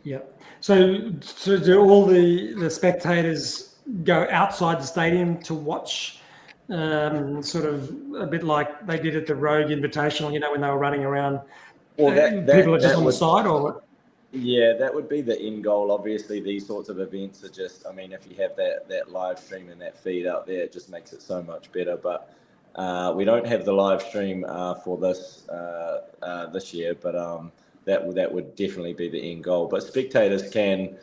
Yeah. So do all the spectators go outside the stadium to watch, sort of a bit like they did at the Rogue Invitational, when they were running around? Well, people are just on the side, or what? Yeah, that would be the end goal. Obviously, these sorts of events are just, if you have that live stream and that feed out there, it just makes it so much better. But we don't have the live stream for this year, but that would definitely be the end goal. But spectators can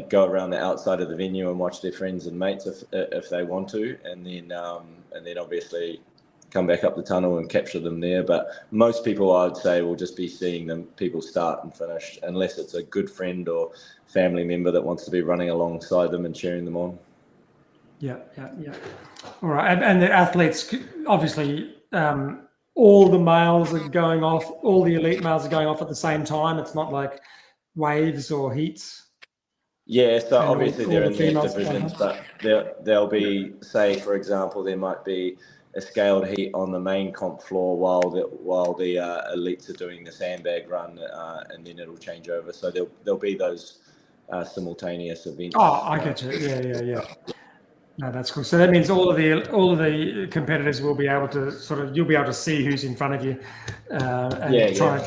go around the outside of the venue and watch their friends and mates if they want to, and then obviously come back up the tunnel and capture them there. But most people, I would say, will just be seeing people start and finish, unless it's a good friend or family member that wants to be running alongside them and cheering them on. Yeah. All right, and the athletes, obviously, all the males are going off, all the elite males are going off at the same time. It's not like waves or heats. Yeah, so obviously they're in their divisions, but there'll be, say, for example, there might be a scaled heat on the main comp floor while the elites are doing the sandbag run, and then it'll change over. So there'll be those simultaneous events. Oh, I get you. Yeah. No, that's cool. So that means all of the competitors will be able to you'll be able to see who's in front of you, and try and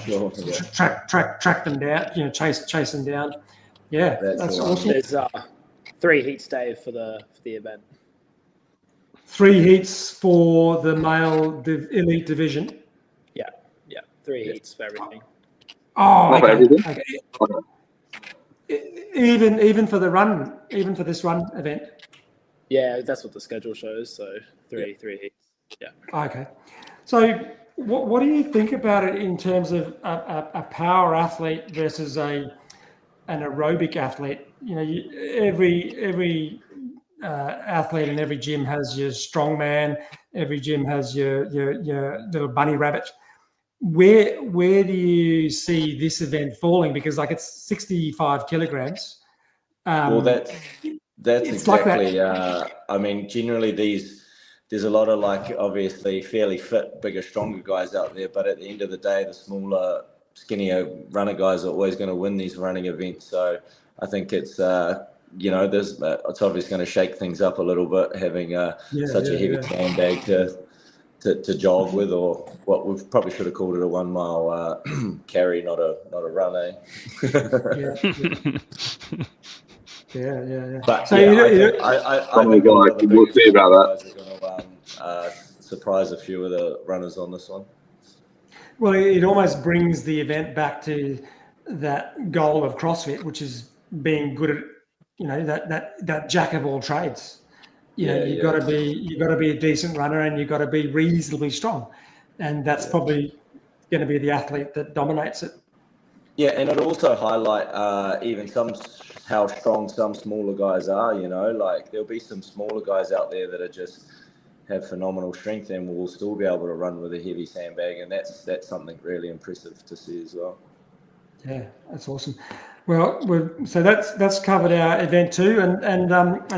track them down. Chase them down. Yeah, that's awesome. There's 3 heats, Dave, for the event. 3 heats for the male elite division. Yeah, 3 heats for everything. Oh, Not for everything? Okay. Even for the run, even for this run event. Yeah, that's what the schedule shows. So 3 heats. Yeah. Okay. So what do you think about it in terms of a power athlete versus an aerobic athlete? Every athlete in every gym has your strongman. Every gym has your little bunny rabbit. Where do you see this event falling? Because it's 65 kilograms. Well, that's exactly. Like I mean, generally there's a lot of obviously fairly fit, bigger, stronger guys out there, but at the end of the day, the smaller, skinnier runner guys are always going to win these running events. So I think it's it's obviously going to shake things up a little bit, having such a heavy sandbag to jog with, or what we probably should have called it a 1 mile carry, not a run, eh? Yeah. But we'll see about that. Are going to surprise a few of the runners on this one. Well, it almost brings the event back to that goal of CrossFit, which is being good at that jack of all trades. You've got to be a decent runner, and you've got to be reasonably strong, and that's probably going to be the athlete that dominates it. Yeah, and it'll also highlight even how strong some smaller guys are. There'll be some smaller guys out there that are just have phenomenal strength and will still be able to run with a heavy sandbag, and that's something really impressive to see as well. Yeah, that's awesome. Well, so that's covered our event 2, and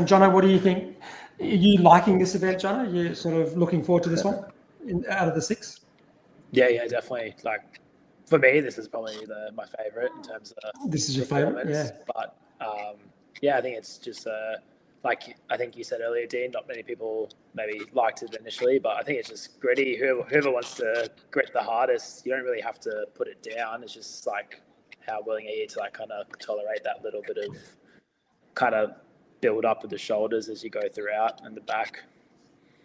Jono, what do you think? Are you liking this event, Jono? Are you sort of looking forward to this one out of the 6? Yeah, definitely. For me, this is probably my favorite in terms of this is your favorite, yeah. But I think it's just I think you said earlier, Dean. Not many people maybe liked it initially, but I think it's just gritty. Whoever wants to grit the hardest, you don't really have to put it down. It's just how willing are you to kind of tolerate that little bit of kind of build up with the shoulders as you go throughout and the back.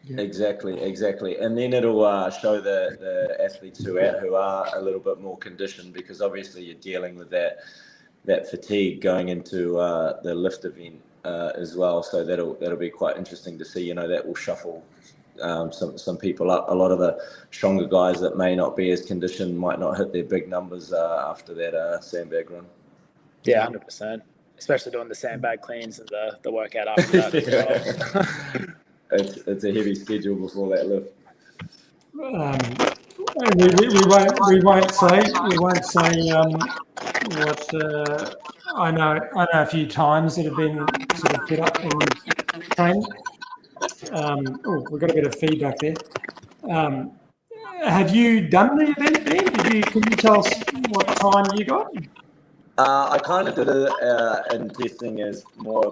Yeah. Exactly. And then it'll show the athletes who are a little bit more conditioned, because obviously you're dealing with that fatigue going into the lift event as well. So that'll be quite interesting to see. That will shuffle some people up. A lot of the stronger guys that may not be as conditioned might not hit their big numbers after that sandbag run. Yeah, 100%. Especially doing the sandbag cleans and the workout after that as well. It's a heavy schedule before that lift. We won't say what I know a few times that have been sort of put up and trained. We've got a bit of feedback there. Have you done the event, Ben? Can you tell us what time you got? I kind of did it in testing as more a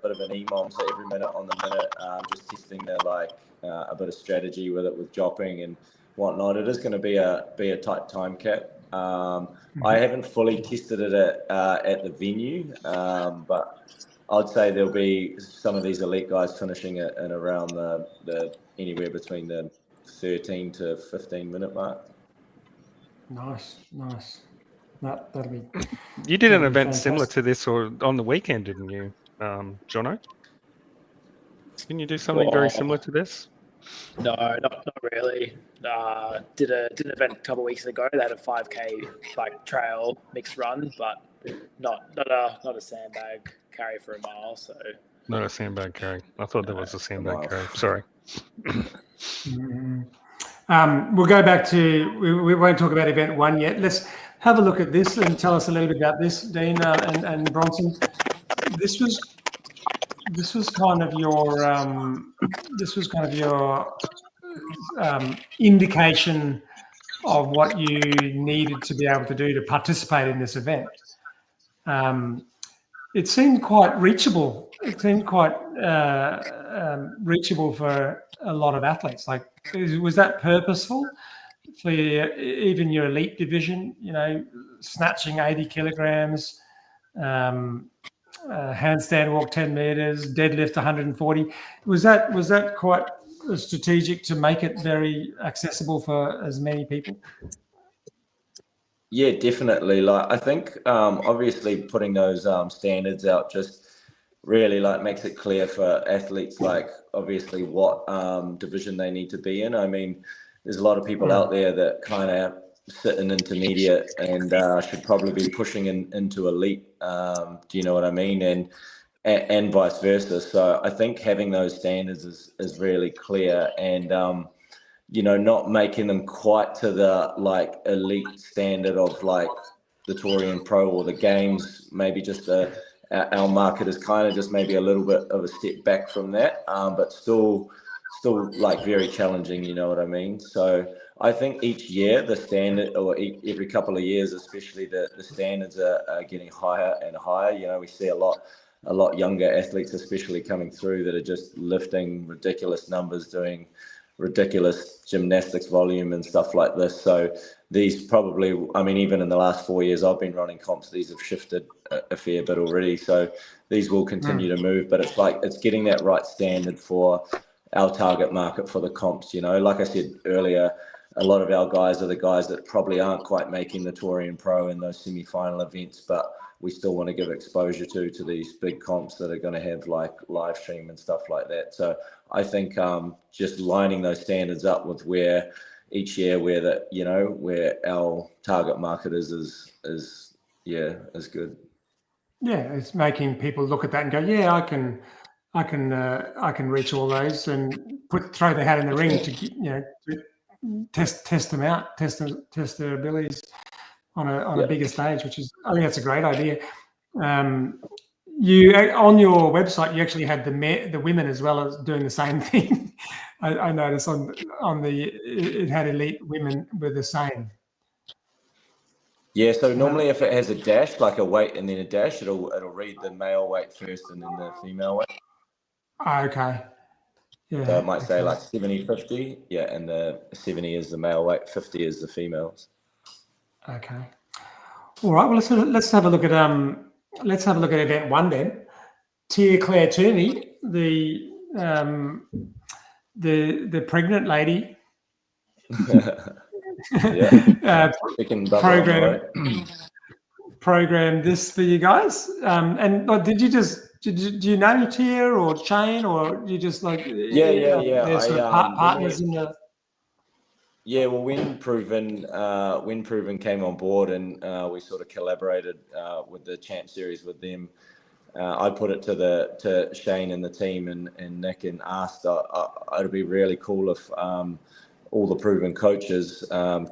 bit of an EMOM, so every minute on the minute, just testing a bit of strategy with it, with dropping and whatnot. It is going to be a tight time cap. I haven't fully tested it at the venue, but I'd say there'll be some of these elite guys finishing it in around the anywhere between the 13 to 15 minute mark. Nice. That'll be. You did an event similar to this, or on the weekend, didn't you, Jono? Didn't you do something very similar to this? No, not really. Did an event a couple of weeks ago. They had a 5K trail mixed run, but not a sandbag carry for a mile. So not a sandbag carry. I thought there was a sandbag carry. Sorry. We'll go back to. We won't talk about event 1 yet. Let's have a look at this and tell us a little bit about this, Dean and Bronson. This was kind of your indication of what you needed to be able to do to participate in this event. It seemed quite reachable. It seemed quite reachable for a lot of athletes. Like, was that purposeful for even your elite division? You know, snatching 80 kilograms, handstand walk 10 meters, deadlift 140. Was that quite strategic to make it very accessible for as many people? Yeah, definitely. Like, I think obviously putting those standards out just really like makes it clear for athletes, like obviously what division they need to be in. I mean, there's a lot of people out there that kind of sit in intermediate and should probably be pushing into elite. Do you know what I mean? And vice versa. So I think having those standards is really clear, and you know, not making them quite to the like elite standard of like the Torian Pro or the Games. Maybe just our market is kind of just maybe a little bit of a step back from that, but still like very challenging. You know what I mean? So I think each year the standard, or every couple of years, especially the standards are getting higher and higher. You know, we see a lot younger athletes, especially coming through, that are just lifting ridiculous numbers, doing ridiculous gymnastics volume and stuff like this. So these probably, I mean, even in the last 4 years I've been running comps, these have shifted a fair bit already. So these will continue to move, but it's like, it's getting that right standard for our target market for the comps. You know, like I said earlier, a lot of our guys are the guys that probably aren't quite making the Torian Pro in those semi-final events, but we still want to give exposure to these big comps that are going to have like live stream and stuff like that. So I think just lining those standards up with where each year where that, you know, where our target market is good. Yeah, it's making people look at that and go, yeah, I can reach all those, and throw their hat in the ring to, you know, to test them out, test their abilities on a bigger stage, which is, I think that's a great idea. You, on your website, you actually had the women as well as doing the same thing. I noticed on it had elite women were the same. Yeah, so normally if it has a dash, like a weight and then a dash, it'll read the male weight first and then the female weight. Okay. Yeah. So it might say like 70-50, yeah, and the 70 is the male weight, 50 is the females. Okay. All right. Well, let's have a look at event one then. Tia Claire Toomey, the pregnant lady. Yeah. Program this for you guys. And do you know Tia or Shane, or you just like they're sort of partners in the. Yeah, well, when Proven came on board and we sort of collaborated with the Champ Series with them, I put it to Shane and the team and Nick and asked it'd be really cool if all the Proven coaches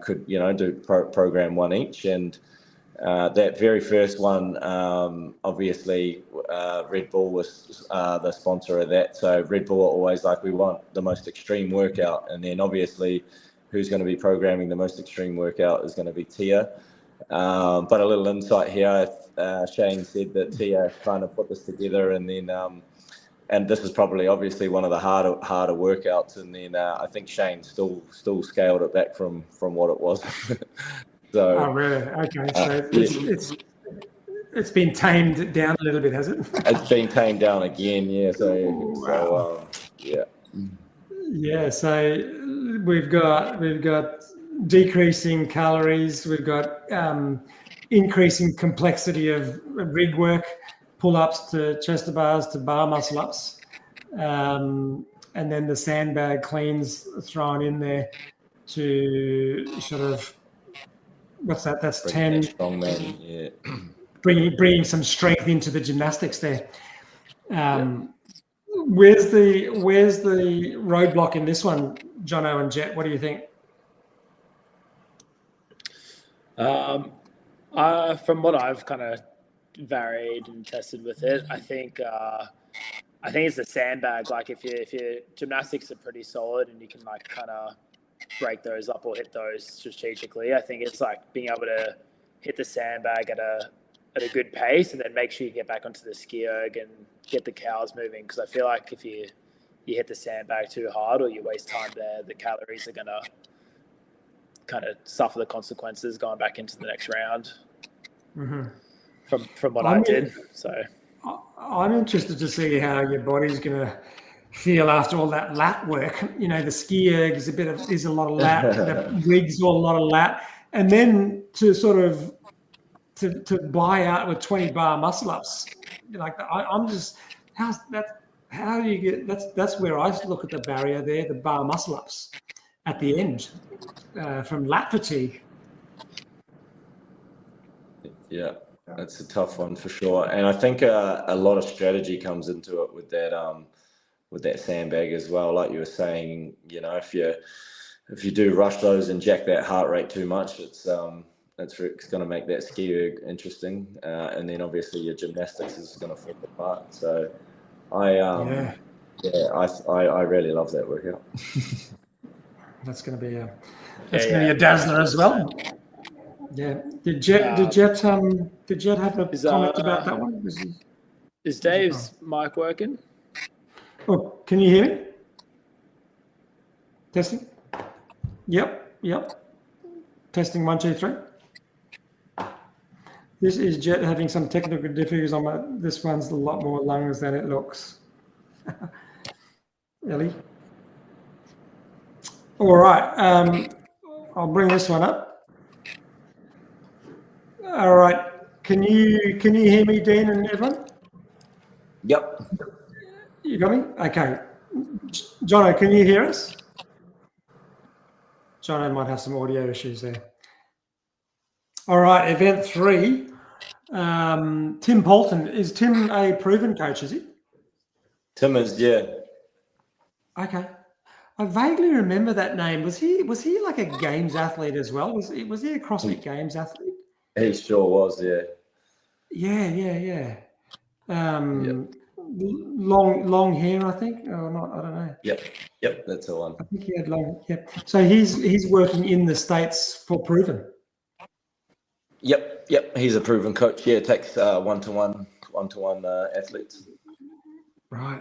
could, you know, do program one each. And that very first one, obviously Red Bull was the sponsor of that. So Red Bull are always like, we want the most extreme workout, and then obviously who's going to be programming the most extreme workout is going to be Tia. But a little insight here, Shane said that Tia kind of put this together, and then and this is probably obviously one of the harder workouts, and then I think Shane still scaled it back from what it was. So, oh really? Okay, so it's been tamed down a little bit, has it? It's been tamed down again, yeah. So yeah. Yeah, so we've got decreasing calories, we've got increasing complexity of rig work, pull-ups to chest bars to bar muscle ups, and then the sandbag cleans thrown in there to sort of, what's that? That's 10. Strongman, yeah. Bringing some strength into the gymnastics there. Where's the roadblock in this one, Jono and Jett? What do you think? From what I've kind of varied and tested with it, I think I think it's the sandbag. Like if your gymnastics are pretty solid and you can like kind of break those up or hit those strategically, I think it's like being able to hit the sandbag at a good pace and then make sure you get back onto the ski erg and get the cows moving. Because I feel like if you hit the sandbag too hard or you waste time there, the calories are gonna kind of suffer the consequences going back into the next round. From what I did. So I'm interested to see how your body's going to feel after all that lat work. You know, the ski erg is a lot of lat, the rig's all a lot of lat, and then to sort of to buy out with 20 bar muscle ups. Like I'm just how's that? How do you get? That's where I look at the barrier there, the bar muscle ups at the end from lat fatigue. Yeah. That's a tough one for sure, and I think a lot of strategy comes into it with that sandbag as well. Like you were saying, you know, if you do rush those and jack that heart rate too much, it's going to make that ski erg interesting, and then obviously your gymnastics is going to fall apart. So I really love that workout. That's going to be a dazzler as well. Yeah. Did Jett have a comment about that one? Is Dave's mic working? Oh, can you hear me? Testing. Yep. Testing 1, 2, 3. This is Jett having some technical difficulties on this one's a lot more lungs than it looks. Ellie. All right. I'll bring this one up. All right. Can you hear me, Dean and everyone? Yep. You got me? Okay. Jono, can you hear us? Jono might have some audio issues there. All right, event 3. Tim Poulton. Is Tim a proven coach, is he? Tim is, yeah. Okay. I vaguely remember that name. Was he like a games athlete as well? Was he a CrossFit Games athlete? He sure was, yeah. Yeah. Long hair, I think, or not? I don't know. Yep, that's the one. I think he had long. Yep. So he's working in the States for Proven. Yep. He's a proven coach. Yeah, takes one-to-one athletes. Right.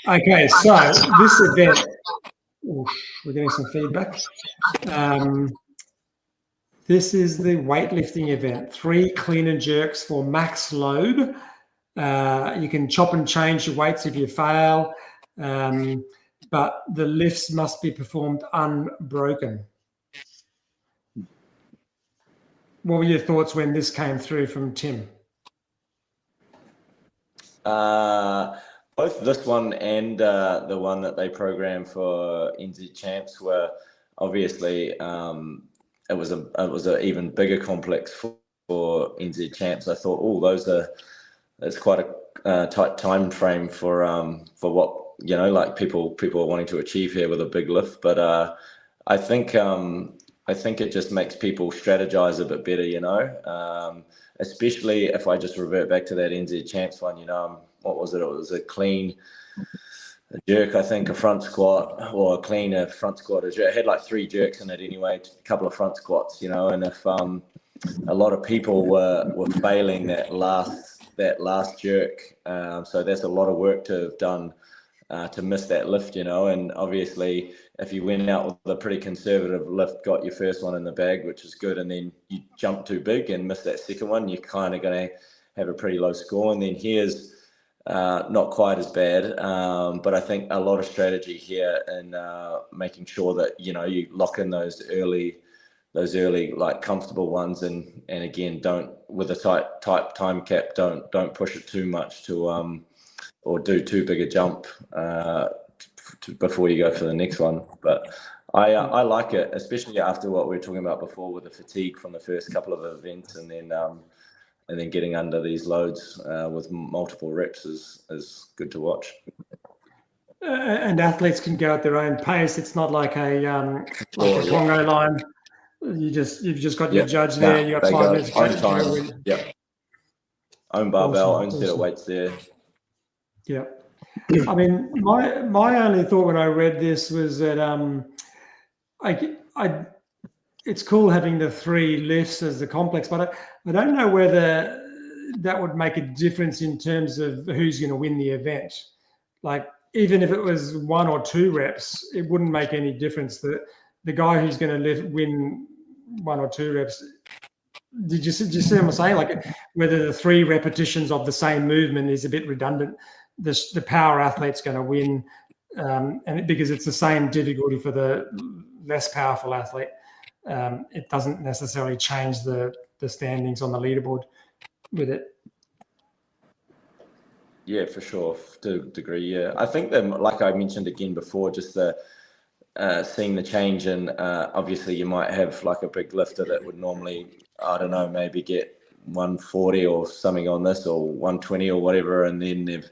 Okay, so this event, we're getting some feedback. This is the weightlifting event, 3 clean and jerks for max load. You can chop and change your weights if you fail, but the lifts must be performed unbroken. What were your thoughts when this came through from Tim? Both this one and the one that they programmed for NZ Champs were obviously it was an even bigger complex for NZ Champs. I thought, that's quite a tight time frame for what, you know, like people are wanting to achieve here with a big lift. But I think it just makes people strategize a bit better, you know, especially if I just revert back to that NZ Champs one, you know, what was it? It was a clean jerk, I think, a front squat, or a front squat. It had like 3 jerks in it anyway, a couple of front squats, you know, and if a lot of people were failing that last jerk, so that's a lot of work to have done to miss that lift, you know. And obviously if you went out with a pretty conservative lift, got your first one in the bag, which is good, and then you jump too big and miss that second one, you're kind of going to have a pretty low score. And then here's not quite as bad, but I think a lot of strategy here in making sure that, you know, you lock in those early like comfortable ones, and again, don't, with a tight time cap, don't push it too much to or do too big a jump before you go for the next one. But I like it, especially after what we were talking about before with the fatigue from the first couple of events, and then getting under these loads with multiple reps is good to watch. And athletes can go at their own pace. It's not like a Congo line. You've just got your judge there. You got 5 minutes. Own time. Yep. Own barbell, own set of weights there. Yeah. I mean, my only thought when I read this was that it's cool having the 3 lifts as the complex, but I don't know whether that would make a difference in terms of who's going to win the event. Like, even if it was 1 or 2 reps, it wouldn't make any difference. The guy who's going to win 1 or 2 reps. Did you see what I'm saying? Like, whether the 3 repetitions of the same movement is a bit redundant. The power athlete's going to win, and because it's the same difficulty for the less powerful athlete. It doesn't necessarily change the standings on the leaderboard with it. Yeah, for sure, to a degree. Yeah, I think that, like I mentioned again before, just the seeing the change in. Obviously, you might have like a big lifter that would normally, I don't know, maybe get 140 or something on this, or 120 or whatever, and then they've,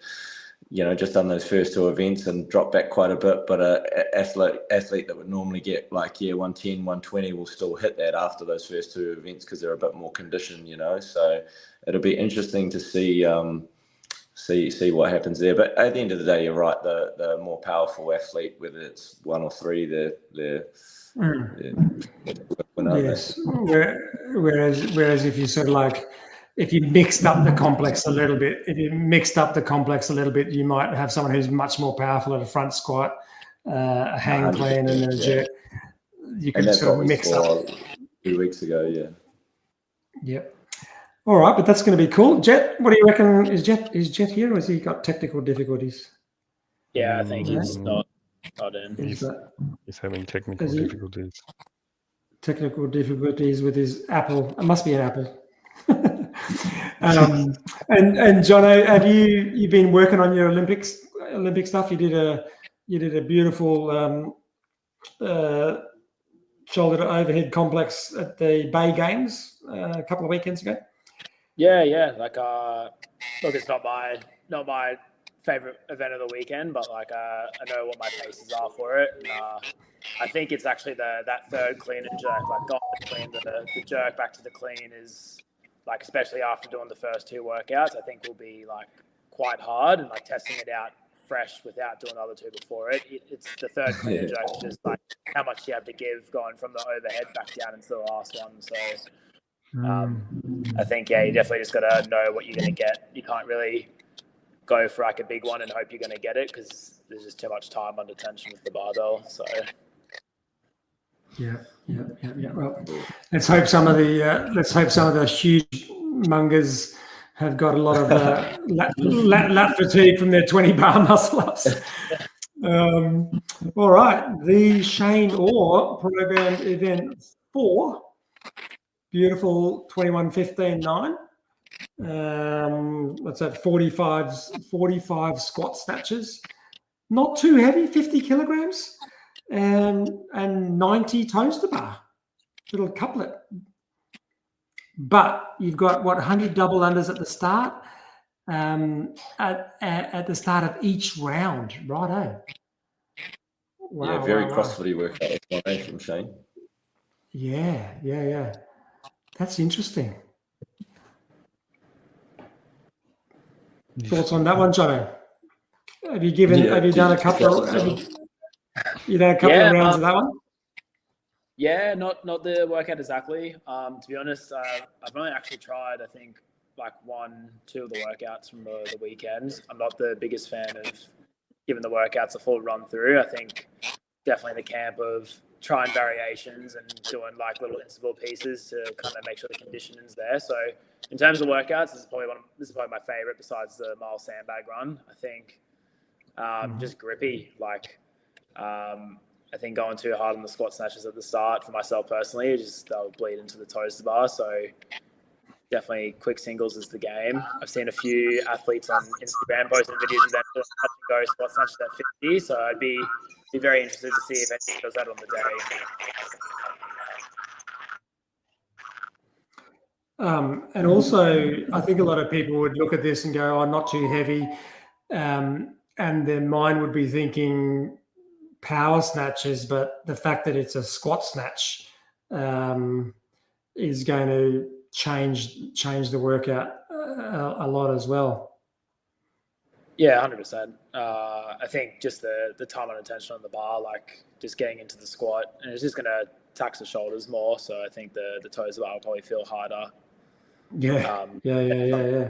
just done those first 2 events and dropped back quite a bit. But a athlete that would normally get 110, 120 will still hit that after those first 2 events because they're a bit more conditioned, So it'll be interesting to see what happens there. But at the end of the day, you're right. The more powerful athlete, whether it's 1 or 3, they're Yes. Whereas if you sort of if you mixed up the complex a little bit, you might have someone who's much more powerful at a front squat, a hang clean, and a jerk. You can sort of mix up. 2 weeks ago, yeah. Yep. All right, but that's going to be cool. Jett, what do you reckon? Is Jett here, or has he got technical difficulties? Yeah, I think he's not in. He's having technical difficulties. Technical difficulties with his Apple. It must be an Apple. And Jono, have you been working on your Olympic stuff? You did a beautiful shoulder to overhead complex at the Bay Games a couple of weekends ago. Yeah. Look, it's not my favorite event of the weekend, but I know what my paces are for it. And, I think it's actually that third clean and jerk, going between the jerk back to the clean is especially after doing the first 2 workouts, I think will be quite hard, and testing it out fresh without doing the other 2 before it. It's the third clean and jerk, just how much you have to give going from the overhead back down into the last one. So I think, you definitely just got to know what you're going to get. You can't really go for a big one and hope you're going to get it because there's just too much time under tension with the barbell. So yeah. Well, let's hope some of the huge mongers have got a lot of lat fatigue from their 20-bar muscle ups. All right, the Shane Orr program event 4, beautiful 21:15.9. What's that? 45 squat snatches, not too heavy, 50 kilograms. And 90 toes to bar, little couplet. But you've got 100 double unders at the start, at the start of each round, righto. Wow, very CrossFit-y workout from Shane. Yeah. That's interesting. Thoughts on that one, Jono? Have you done a couple of? You done a couple of rounds of that one? Yeah, not the workout exactly. To be honest, I've only actually tried, I think, 1-2 of the workouts from the weekends. I'm not the biggest fan of giving the workouts a full run through. I think definitely the camp of trying variations and doing little interval pieces to kind of make sure the conditioning's there. So in terms of workouts, this is probably my favorite besides the mile sandbag run. I think just grippy, I think going too hard on the squat snatches at the start for myself personally, they'll bleed into the toes to bar. So definitely quick singles is the game. I've seen a few athletes on Instagram posting videos of them doing touch and go squat snatches at 50. So I'd be very interested to see if anyone does that on the day. And also, I think a lot of people would look at this and go, "Oh, not too heavy," and their mind would be thinking power snatches, but the fact that it's a squat snatch is going to change the workout a lot as well. Yeah, 100%. I think just the time and attention on the bar, like just getting into the squat, and it's just going to tax the shoulders more. So I think the toes bar will probably feel harder. Yeah. Yeah.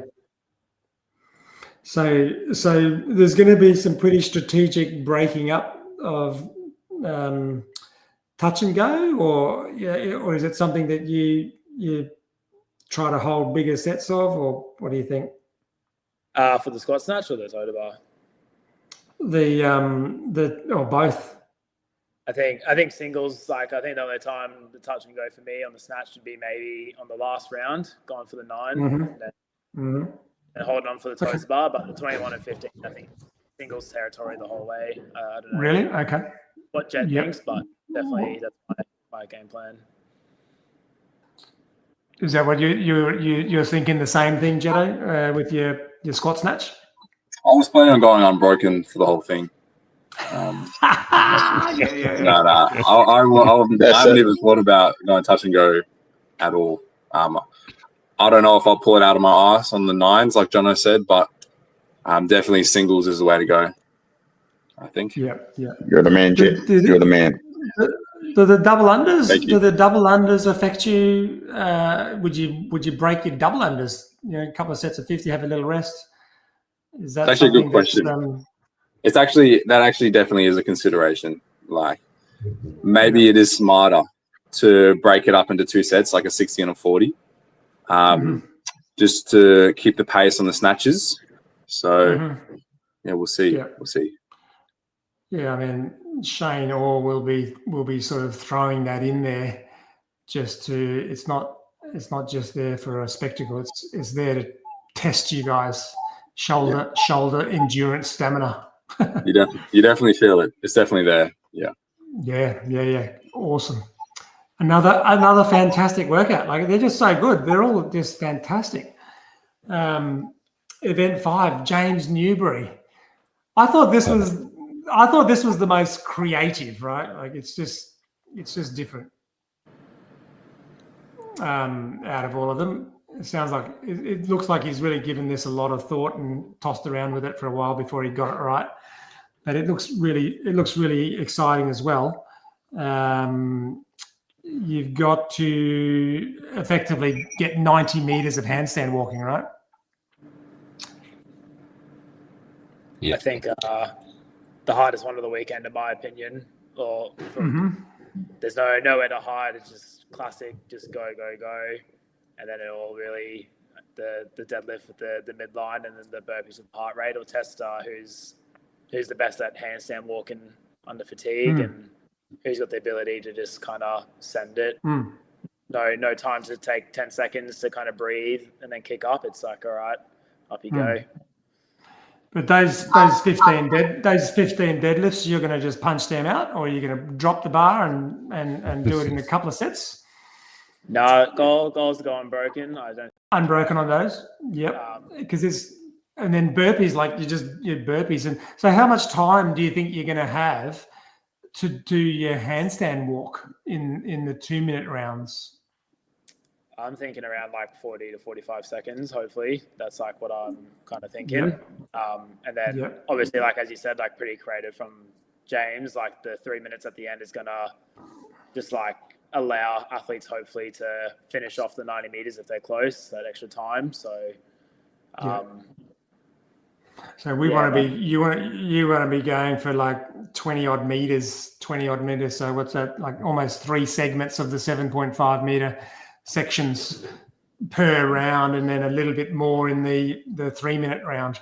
So there's going to be some pretty strategic breaking up of touch and go, or is it something that you try to hold bigger sets of, or what do you think? For the squat snatch or the toe bar? Or both. I think singles, like I think the only time the touch and go for me on the snatch would be maybe on the last round, going for the 9 and holding on for the toes bar. But the 21 and 15, I think singles territory the whole way. I don't know. Really? Okay. What Jett thinks, but definitely that's my game plan. Is that what you're thinking? The same thing, Jetto, with your squat snatch? I was planning on going unbroken for the whole thing. No. I haven't even thought about going touch and go at all. I don't know if I'll pull it out of my ass on the 9s, like Jono said, but definitely singles is the way to go, I think. Yeah. You're the man, Jett. You're the man. Do the double unders? Thank you. Do the double unders affect you? Would you break your double unders? A couple of sets of 50, have a little rest. Is that That's actually a good question. That actually definitely is a consideration. Like maybe it is smarter to break it up into 2 sets, like a 60 and a 40, just to keep the pace on the snatches. So yeah, we'll see. Yeah. We'll see. Yeah, I mean, Shane Orr will be sort of throwing that in there, just to. It's not just there for a spectacle. It's there to test you guys. Shoulder endurance, stamina. You definitely feel it. It's definitely there. Yeah. Yeah. Awesome. Another fantastic workout. Like they're just so good. They're all just fantastic. Event 5, James Newbury. I thought this was the most creative, right? Like it's just different. Out of all of them. It sounds like it looks like he's really given this a lot of thought and tossed around with it for a while before he got it right. But it looks really exciting as well. You've got to effectively get 90 meters of handstand walking, right? Yeah. I think the hardest one of the weekend, in my opinion, there's nowhere to hide. It's just classic, just go. And then it'll really, the deadlift with the midline and then the burpees with heart rate will test who's the best at handstand walking under fatigue and who's got the ability to just kind of send it. No time to take 10 seconds to kind of breathe and then kick up. It's like, all right, up you go. But those 15 deadlifts, you're going to just punch them out, or you're going to drop the bar and do it in a couple of sets? No, goals to go unbroken. Unbroken on those. Yep. Because and then burpees, like your burpees. And so how much time do you think you're going to have to do your handstand walk in the 2-minute rounds? I'm thinking around like 40 to 45 seconds, hopefully. That's like what I'm kind of thinking. And then obviously, like as you said, like pretty creative from James, like the 3 minutes at the end is going to just like allow athletes hopefully to finish off the 90 meters if they're close, that extra time. So so you want to be going for like 20 odd meters. So what's that, like almost 3 segments of the 7.5 meter sections per round, and then a little bit more in the 3-minute round.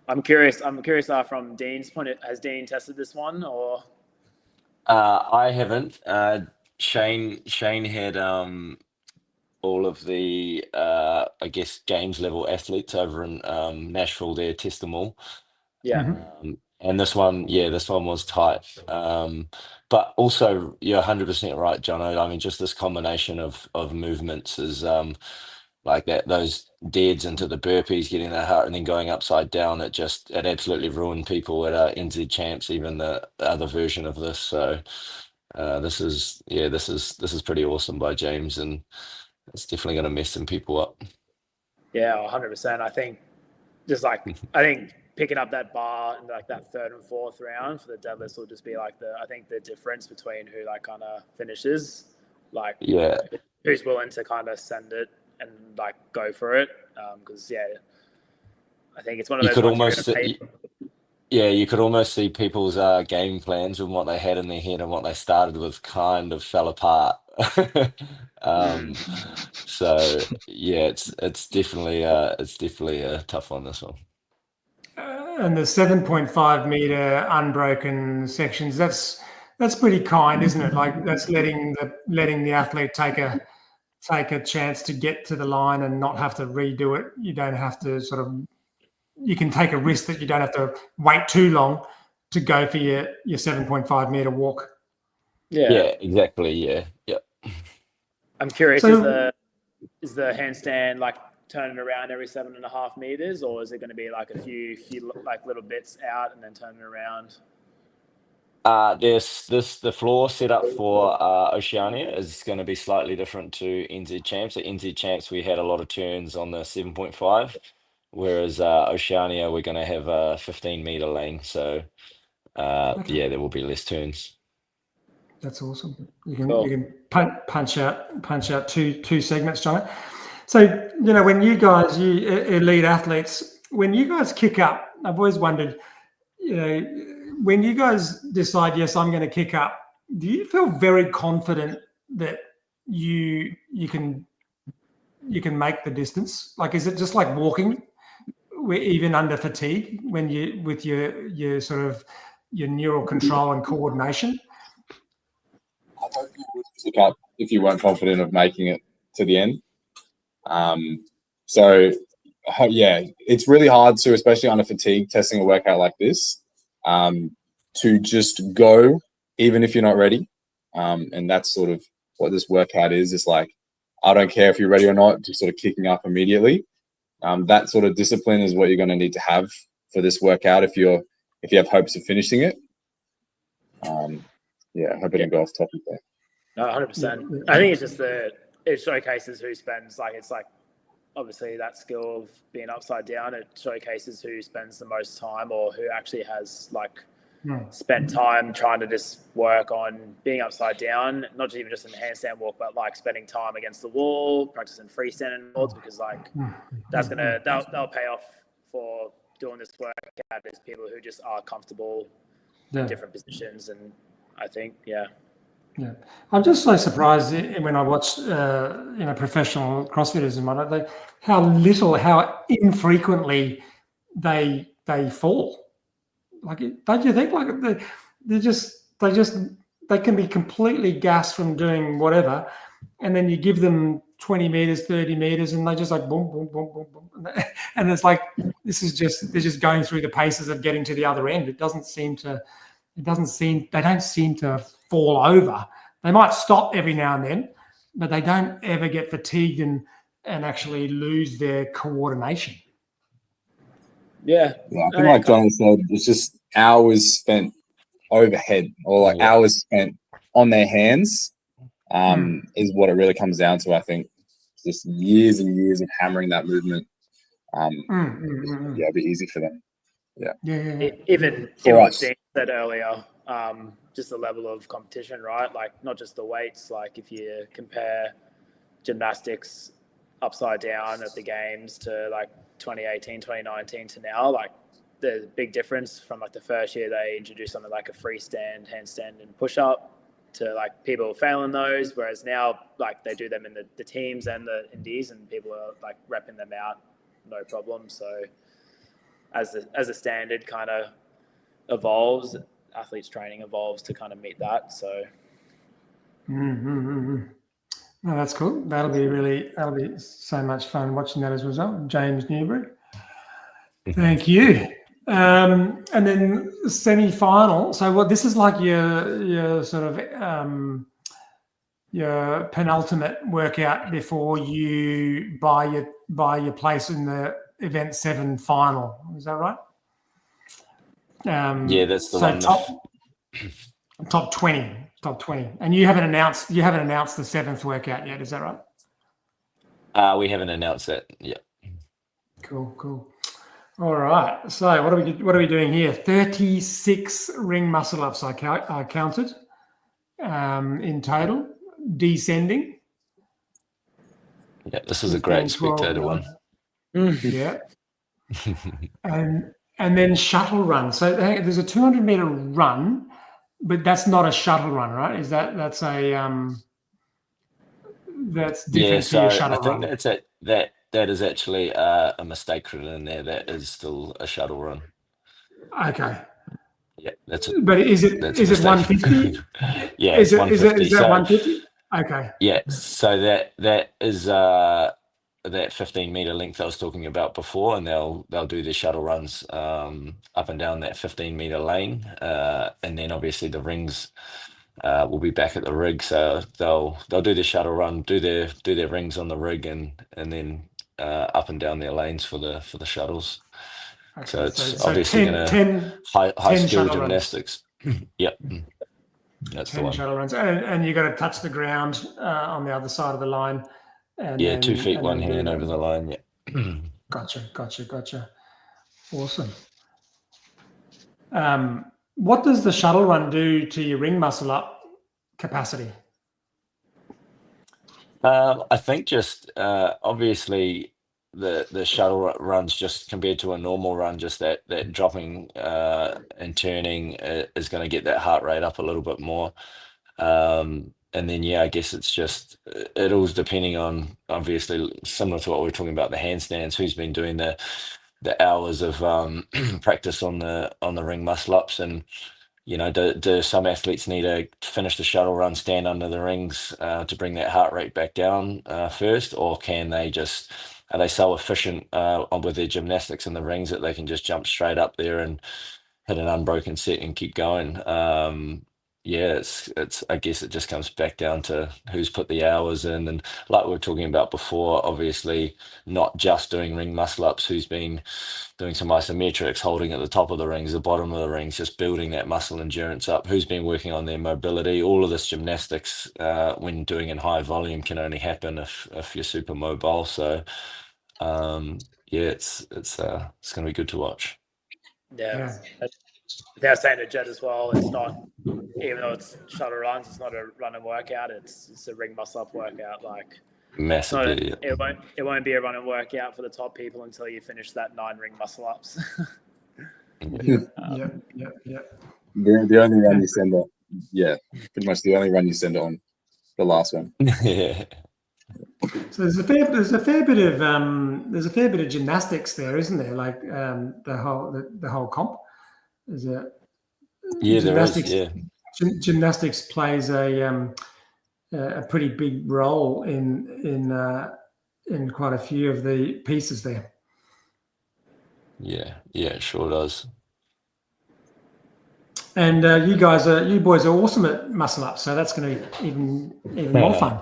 I'm curious from Dean's point, has Dean tested this one or? I haven't. Shane had all of the I guess James level athletes over in Nashville there test them all. And this one was tight. But also you're 100% right, Jono. I mean, just this combination of movements is like that, those deads into the burpees, getting that heart and then going upside down, it absolutely ruined people at NZ Champs, even the other version of this. So this is pretty awesome by James, and it's definitely going to mess some people up. Yeah, 100%. I think just like I think picking up that bar in like that third and fourth round for the deadlifts will just be like the difference between who like kind of finishes, like who's willing to kind of send it and like go for it. Because I think it's one of those. You could almost see people's game plans and what they had in their head and what they started with kind of fell apart. So yeah, it's definitely a tough one, this one. And the 7.5 meter unbroken sections, that's pretty kind, isn't it? Like that's letting the athlete take a chance to get to the line and not have to redo it. You don't have to you can take a risk that you don't have to wait too long to go for your 7.5 meter walk. Yeah, exactly. Yeah. I'm curious, So, is the handstand like turning around every 7.5 meters, or is it going to be like a few like little bits out and then turning around? The floor setup for Oceania is going to be slightly different to NZ Champs. At NZ Champs, we had a lot of turns on the 7.5, whereas Oceania, we're going to have a 15 meter lane. So there will be less turns. That's awesome. You can punch out two segments, John. So when you guys, you elite athletes, when you guys kick up, I've always wondered, when you guys decide, yes, I'm going to kick up, do you feel very confident that you can make the distance? Like, is it just like walking, even under fatigue, when you with your sort of your neural control and coordination? I don't think you would pick up if you weren't confident of making it to the end. It's really hard to, especially on a fatigue testing a workout like this, to just go even if you're not ready. And that's sort of what this workout is. It's like, I don't care if you're ready or not, just sort of kicking up immediately. That sort of discipline is what you're going to need to have for this workout if you have hopes of finishing it. I hope I didn't go off topic there. No, 100%. I think it's just it showcases who spends, like, it's like obviously that skill of being upside down. It showcases who spends the most time or who actually has like spent time trying to just work on being upside down, not even just in the handstand walk, but like spending time against the wall, practicing freestanding holds, because like that'll pay off for doing this workout as people who just are comfortable in different positions. And I think, Yeah, I'm just so surprised when I watch, professional CrossFitters and whatnot, how infrequently they fall. Like, don't you think? Like they can be completely gassed from doing whatever, and then you give them 20 meters, 30 meters, and they just like boom, boom, boom, boom, boom, and it's like they're just going through the paces of getting to the other end. They don't seem to fall over. They might stop every now and then, but they don't ever get fatigued and actually lose their coordination. I think like John said, it's just hours spent overhead or like hours spent on their hands is what it really comes down to. I think just years and years of hammering that movement. It'd be easy for them. Even what Dean said earlier, just the level of competition, right? Like not just the weights. Like if you compare gymnastics upside down at the games to like 2018, 2019 to now, like the big difference from like the first year they introduced something like a freestand, handstand and push up to like people failing those, whereas now like they do them in the teams and the indies and people are like repping them out no problem. So as the standard kind of evolves, athletes training evolves to kind of meet that. So No, that's cool. That'll be so much fun watching that as a result. James Newbury, thank you. And then semi-final. So this is like your sort of your penultimate workout before you buy your place in the event 7 final. Is that right? That's the one. Top 20. And you haven't announced the 7th workout yet, is that right? We haven't announced it yet. Cool. All right. So what are we doing here? 36 ring muscle ups I counted in total, descending. Yeah, this is a great 15, 12, spectator one. Yeah. And then shuttle run. So there's a 200-meter run, but that's not a shuttle run, right? That's different to your shuttle I think run. that is actually a mistake written in there. That is still a shuttle run. Okay. Yeah, that's a But is it 150? Yeah, is it's it 150. is that 150? Okay. Yeah, so that is that 15-meter length I was talking about before, and they'll do the shuttle runs up and down that 15-meter lane, and then obviously the rings will be back at the rig, so they'll do the shuttle run, do their rings on the rig, and then up and down their lanes for the shuttles. Okay, So it's so obviously 10, going to 10 high skill shuttle runs. gymnastics. Yep, that's the 10 one. shuttle runs, and you got to touch the ground on the other side of the line. And Yeah, then, 2 feet, and one then hand over the line. Yeah. Gotcha. Awesome. What does the shuttle run do to your ring muscle up capacity? I think just obviously the shuttle runs, just compared to a normal run, just that dropping and turning is going to get that heart rate up a little bit more. And then I guess it's just it all's depending on, obviously similar to what we were talking about, the handstands, who's been doing the hours of practice on the ring muscle ups, and do some athletes need to finish the shuttle run, stand under the rings to bring that heart rate back down first, or are they so efficient with their gymnastics in the rings that they can just jump straight up there and hit an unbroken set and keep going? It's I guess it just comes back down to who's put the hours in, and like we were talking about before, obviously not just doing ring muscle ups, who's been doing some isometrics, holding at the top of the rings, the bottom of the rings, just building that muscle endurance up, who's been working on their mobility. All of this gymnastics, when doing in high volume, can only happen if you're super mobile. So it's going to be good to watch. Yeah. I was saying to Jett as well, it's not, even though it's shuttle runs, it's not a run and workout, it's a ring muscle up workout. Like massively. It won't be a run and workout for the top people until you finish that 9 ring muscle ups. Yeah. The only run you send on, pretty much the only run you send on the last one. Yeah. So there's a fair bit of gymnastics there, isn't there? Like the whole comp. There is. Gymnastics plays a pretty big role in quite a few of the pieces there. Yeah, it sure does. And you boys are awesome at muscle up, so that's going to be even more fun.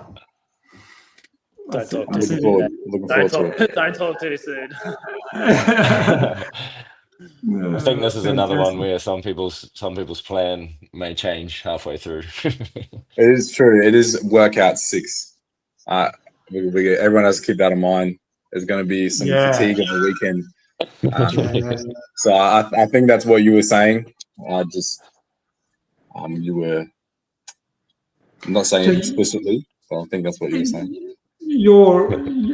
Don't talk too soon. I think this is another one where some people's plan may change halfway through. It is true. It is workout 6. Everyone has to keep that in mind. There's going to be some fatigue on the weekend. So I think that's what you were saying. I'm not saying it explicitly, but I think that's what you were saying.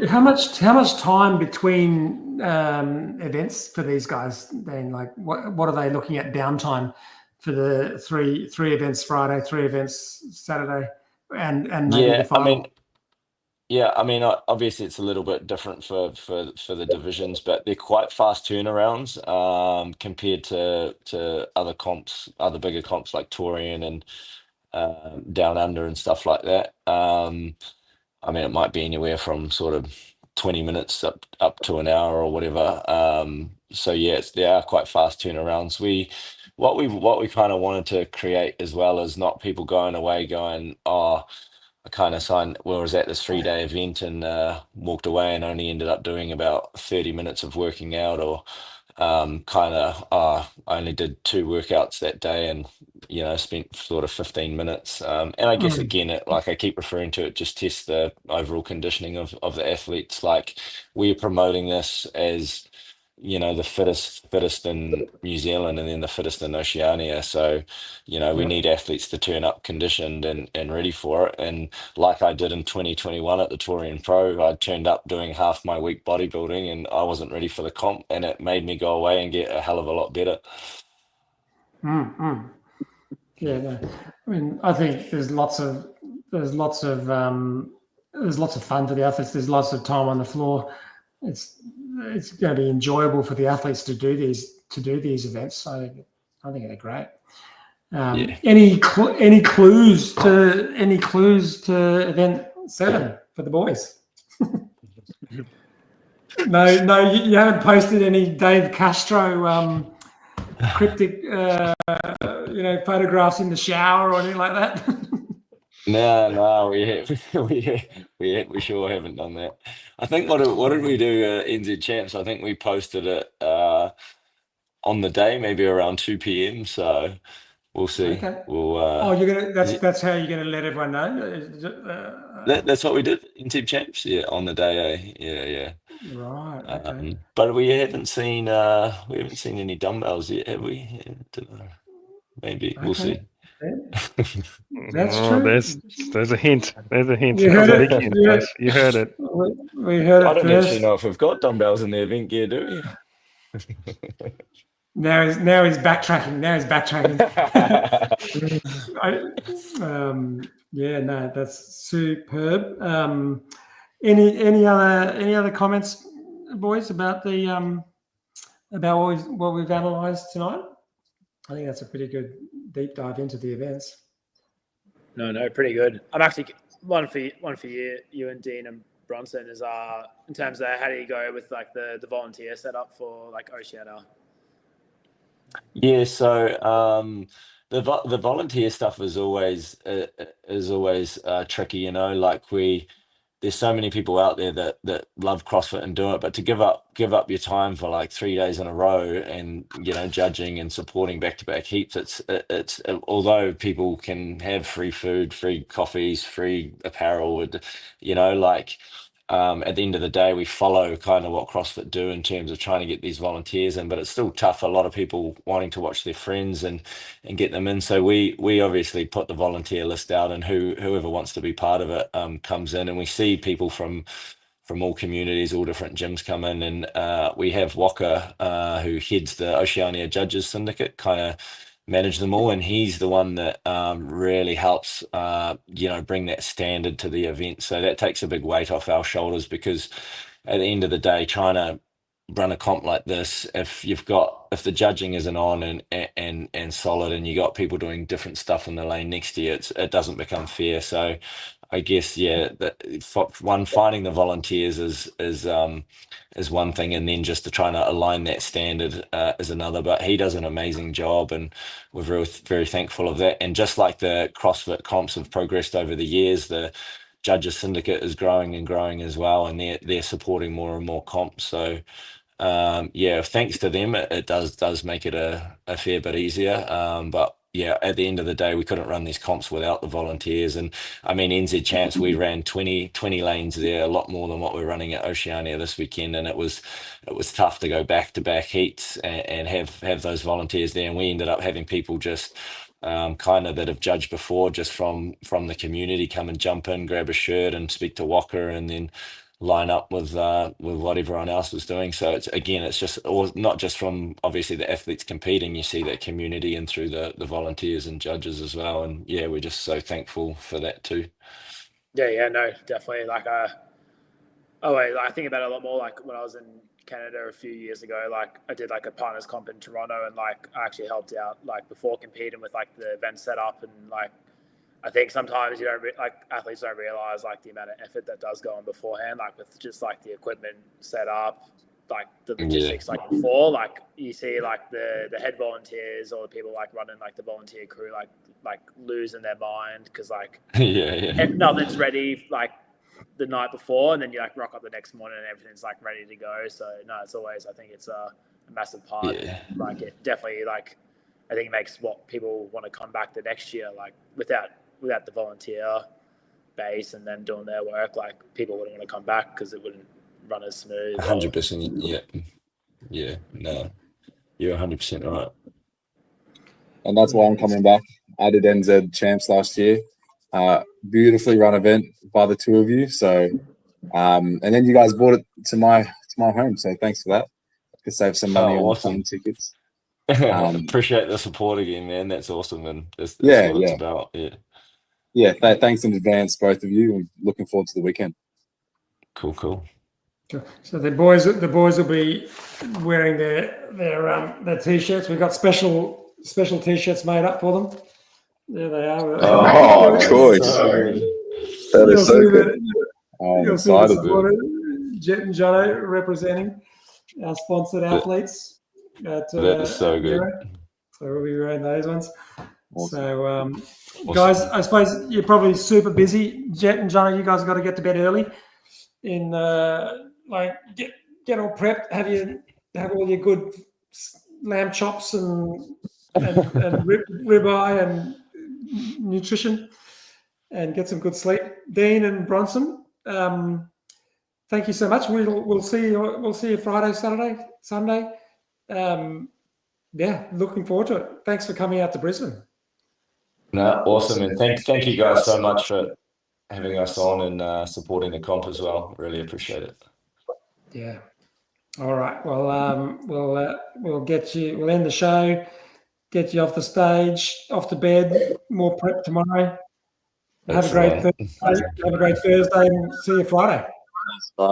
How much time between events for these guys then? Like what are they looking at downtime for the three events Friday, 3 events Saturday, and maybe the final? I mean, obviously it's a little bit different for the divisions, but they're quite fast turnarounds compared to other comps, other bigger comps like Torian and Down Under and stuff like that. I mean, it might be anywhere from sort of 20 minutes up to an hour or whatever. So they are quite fast turnarounds. What we kind of wanted to create as well is not people going away going, I kind of was at this 3-day event and walked away and only ended up doing about 30 minutes of working out, or I only did 2 workouts that day and spent sort of 15 minutes, and I guess again, like I keep referring to it, just test the overall conditioning of the athletes. Like, we're promoting this as the fittest in New Zealand and then the fittest in Oceania. So, we need athletes to turn up conditioned and ready for it. And like I did in 2021 at the Taurian Pro, I turned up doing half my week bodybuilding and I wasn't ready for the comp, and it made me go away and get a hell of a lot better. Yeah, no. I mean, I think there's lots of fun for the athletes. There's lots of time on the floor. It's going to be enjoyable for the athletes to do these events. So I think they're great. Any clues to event 7 for the boys? No, you haven't posted any Dave Castro cryptic photographs in the shower or anything like that. No, we sure haven't done that. I think what did we do, NZ Champs? I think we posted it on the day, maybe around 2 p.m. So we'll see. Okay. We'll. That's how you're gonna let everyone know. That's what we did, NZ Champs. Yeah, on the day. Yeah. Right. Okay. But we haven't seen any dumbbells yet, have we? Yeah, don't know. Maybe we'll see. That's true. There's a hint. There's a hint. You heard it. You heard it. We heard it I don't first. actually know if we've got dumbbells in the event gear, do we? Now he's backtracking. That's superb. Any other comments, boys, about the about what we've analysed tonight? I think that's a pretty good deep dive into the events. No, pretty good. I'm actually one for you and Dean and Bronson is in terms of how do you go with like the volunteer setup for like Oceania? Yeah, so the volunteer stuff is always tricky, like there's so many people out there that love CrossFit and do it, but to give up your time for like 3 days in a row and judging and supporting back-to-back heats, it's although people can have free food, free coffees, free apparel, at the end of the day, we follow kind of what CrossFit do in terms of trying to get these volunteers in, but it's still tough. A lot of people wanting to watch their friends and get them in. So we obviously put the volunteer list out, and whoever wants to be part of it comes in, and we see people from all communities, all different gyms come in, and we have Walker, who heads the Oceania Judges Syndicate, kind of manage them all, and he's the one that really helps bring that standard to the event. So that takes a big weight off our shoulders, because at the end of the day, trying to run a comp like this, if the judging isn't on and solid, and you got people doing different stuff in the lane next to you, it doesn't become fair. So I guess finding the volunteers is one thing, and then just to try to align that standard is another. But he does an amazing job, and we're very, very thankful of that. And just like the CrossFit comps have progressed over the years, the Judges Syndicate is growing and growing as well, and they're supporting more and more comps. So thanks to them, it does make it a fair bit easier. But yeah, at the end of the day, we couldn't run these comps without the volunteers. And I mean, NZ Champs, we ran 20 lanes there, a lot more than what we're running at Oceania this weekend. And it was tough to go back-to-back heats and have those volunteers there. And we ended up having people just kind of that have judged before, just from the community, come and jump in, grab a shirt and speak to Walker, and then line up with what everyone else was doing. So it's just not just from obviously the athletes competing, you see that community and through the volunteers and judges as well. And yeah, we're just so thankful for that too. Yeah, no, definitely. Like I think about it a lot more, like when I was in Canada a few years ago, like I did like a partners comp in Toronto, and like I actually helped out like before competing with like the event setup, and like I think sometimes athletes don't realize like the amount of effort that does go on beforehand, like with just like the equipment set up, like the logistics, like before, like you see like the head volunteers or the people like running like the volunteer crew, like losing their mind because like nothing's ready like the night before, and then you like rock up the next morning and everything's like ready to go. So no, it's always, I think it's a massive part. Like it definitely, like I think it makes what people want to come back the next year, like without the volunteer base and then doing their work, like people wouldn't want to come back because it wouldn't run as smooth. 100%. Yeah. Yeah, no, you're 100% right. And that's why I'm coming back. I did NZ champs last year. Beautifully run event by the two of you. So, and then you guys brought it to my home. So thanks for that. I could save some money on Awesome. plane tickets. Appreciate the support again, man. That's awesome, and that's what it's about. Yeah. Thanks in advance, both of you. I'm looking forward to the weekend. Cool. So the boys will be wearing their t-shirts. We've got special t-shirts made up for them. There they are. Oh, choice. That is so good. I'm excited, dude. Jett and Jono representing our sponsored athletes. That is so good. So we'll be wearing those ones. Awesome. So, Awesome. guys, I suppose you're probably super busy. Jett and Jono, you guys got to get to bed early. Get all prepped. Have all your good lamb chops and ribeye and nutrition, and get some good sleep. Dean and Bronson, thank you so much. We'll see you Friday, Saturday, Sunday. Looking forward to it. Thanks for coming out to Brisbane. No, awesome, and thank you guys so much for having us on and supporting the comp as well. Really appreciate it. Yeah. All right. Well, we'll get you. We'll end the show. Get you off the stage, off to bed. More prep tomorrow. Have a great Thursday, and see you Friday.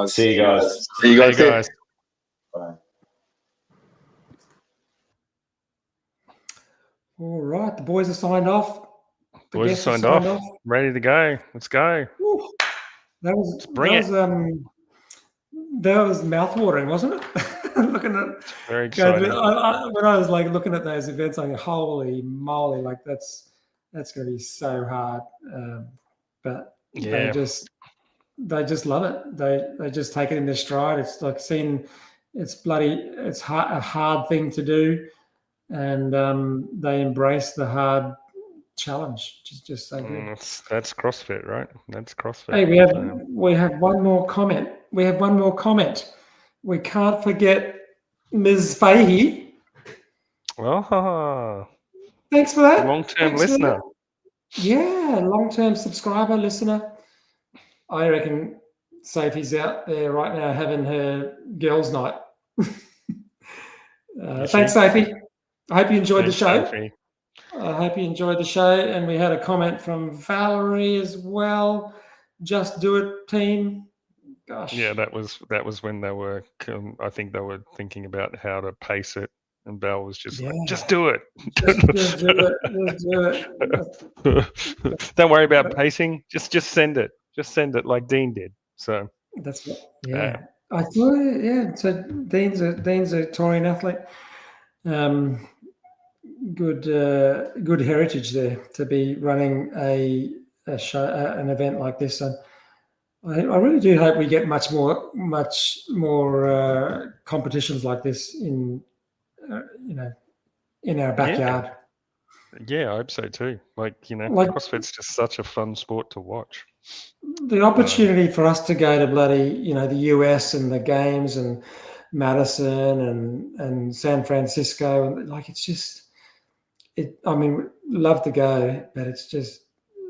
See you guys. See you guys. Bye. All right. The boys are signed off. Boys are signed off. Ready to go. Let's go. Woo. That was mouth-watering, wasn't it? Looking at very exciting. When I was looking at those events, I'm like, holy moly, that's going to be so hard. But they just love it. They just take it in their stride. It's like it's a hard thing to do, and they embrace the hard challenge. Just so good. That's CrossFit, right? That's CrossFit. Hey, we have one more comment. We can't forget Ms. Fahey. Oh, thanks for that. Long-term listener. Yeah, long-term subscriber, listener. I reckon Sophie's out there right now having her girls' night. Thanks, Sophie. I hope you enjoyed the show. Sophie. I hope you enjoyed the show. And we had a comment from Valerie as well. Just do it, team. Gosh. Yeah, that was when they were. I think they were thinking about how to pace it, and Val was just like, "Just do it. Just do it. Don't worry about pacing. Just send it. Just send it like Dean did." So that's what. Yeah, I thought. Yeah. So Dean's a Taurian athlete. Good heritage there to be running a show, an event like this. So I really do hope we get much more competitions like this in our backyard. Yeah, I hope so too. CrossFit's just such a fun sport to watch. The opportunity for us to go to bloody, the US and the games and Madison and San Francisco, and it's just love to go, but it's just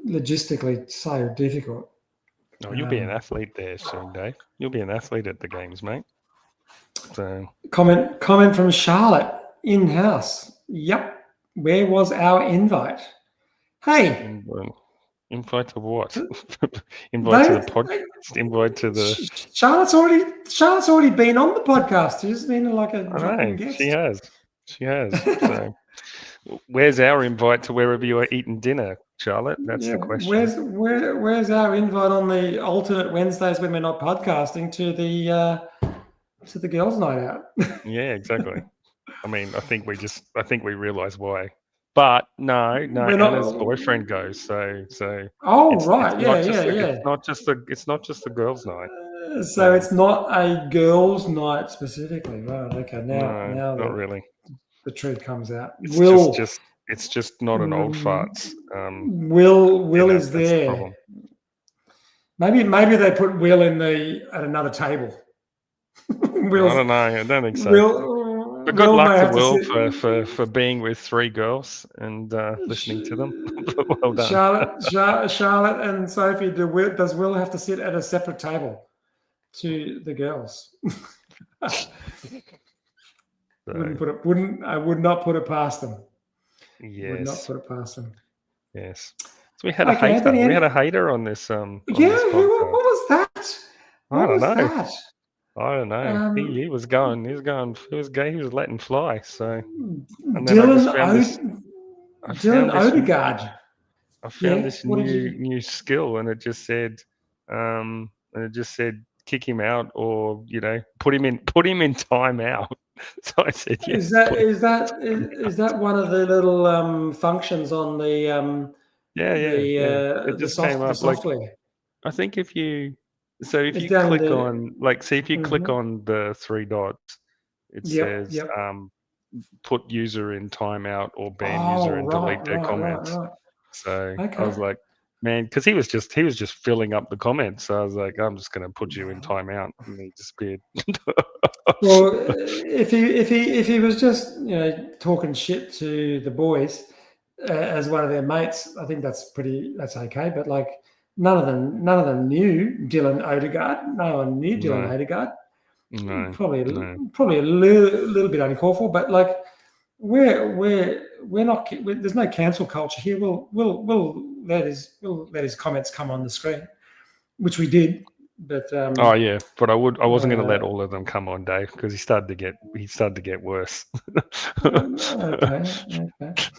logistically so difficult. No, you'll be an athlete there soon, Dave. You'll be an athlete at the games, mate. So comment from Charlotte in-house. Yep. Where was our invite? Hey. Invite to what? Invite to the podcast. Invite to the. Charlotte's already been on the podcast. She's been like a dropping guest. She has. So, where's our invite to wherever you are eating dinner, Charlotte? That's the question. Where's our invite on the alternate Wednesdays when we're not podcasting to the girls' night out? Yeah, exactly. I think we realise why. But no, Anna's boyfriend goes. So. Right. It's not just the girls' night. So it's not a girls' night specifically, right? Okay, now not really. The truth comes out. It's just not an old farts. Will is there. The maybe they put Will at another table. Will, I don't know. I don't think so. Will, But good Will luck may to have Will sit- for being with 3 girls and listening to them. Well done. Charlotte and Sophie, does Will have to sit at a separate table to the girls? So, I would not put it past them. Would not yes. put it past them. Yes. So we had Okay, a hater. Anthony, We had a hater on this on Yeah, this what podcast. was that? I What don't was know. that? I don't know. He was going. He was letting fly. So and then I just found this. Dylan Odegaard. I found Yeah, this what did you? new skill, and it just said, kick him out, or put him in timeout. So I said, yeah. Is that one of the little functions on the It just came up software? I think if you It's down in click the- on if you click on the 3 dots, it Yep, says put user in timeout or ban Oh, user and delete their right. comments. So I Okay. was like, man, because he was just filling up the comments. So I was like, I'm just going to put you in timeout, and he disappeared. Well, if he was just talking shit to the boys as one of their mates, I think that's okay. But like none of them knew Dylan Odegaard. No one knew Dylan Odegaard. No, Probably a little bit uncalled for. But like we're not. There's no cancel culture here. We'll let his comments come on the screen, which we did. But oh yeah, but I wasn't going to let all of them come on, Dave, because he started to get worse. Okay.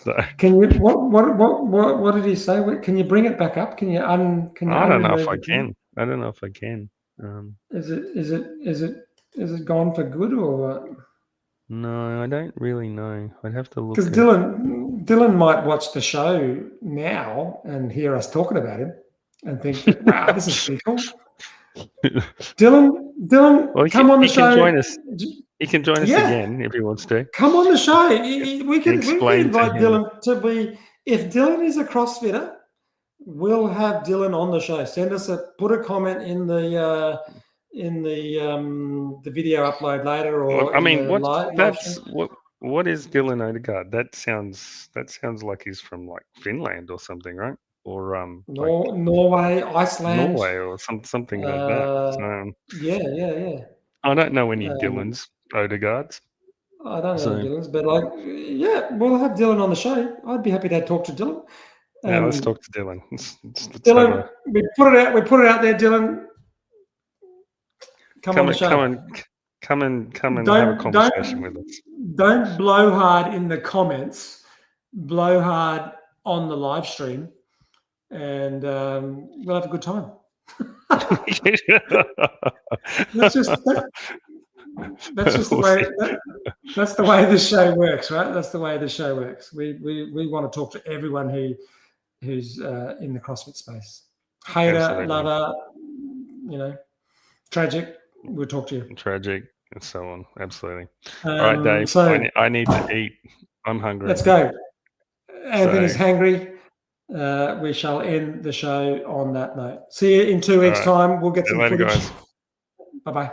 So, Can you what did he say? Can you bring it back up? Can you I don't know if I unremove the thing? can. I don't know if I can. Is it gone for good or what? No, I don't really know. I'd have to look. Because Dylan might watch the show now and hear us talking about him and think that, wow, this is pretty cool. Dylan, Well, come on the show. Can join us. He can join us again if he wants to. Come on the show. We can invite to Dylan to be. If Dylan is a CrossFitter, we'll have Dylan on the show. Put a comment in the video upload later, or I mean, what is Dylan Odegaard? That sounds like he's from like Finland or something, right? Or Norway, Iceland, Norway, or something like that. So, yeah. I don't know any Dylans Odegaards. I don't know Dylan's, but we'll have Dylan on the show. I'd be happy to talk to Dylan. Yeah, let's talk to Dylan. Dylan, we put it out there, Dylan. Come on the show. Come and have a conversation with us. Don't blow hard in the comments. Blow hard on the live stream, and we'll have a good time. That's just the way. That's the way this show works, right? That's the way the show works. We want to talk to everyone who's in the CrossFit space. Hater, Absolutely. lover, tragic. We'll talk to you. Tragic and so on. Absolutely. All right, Dave. So I need to eat. I'm hungry. Let's go. Anthony's hungry. We shall end the show on that note. See you in 2 weeks' time. We'll get some footage. Bye-bye.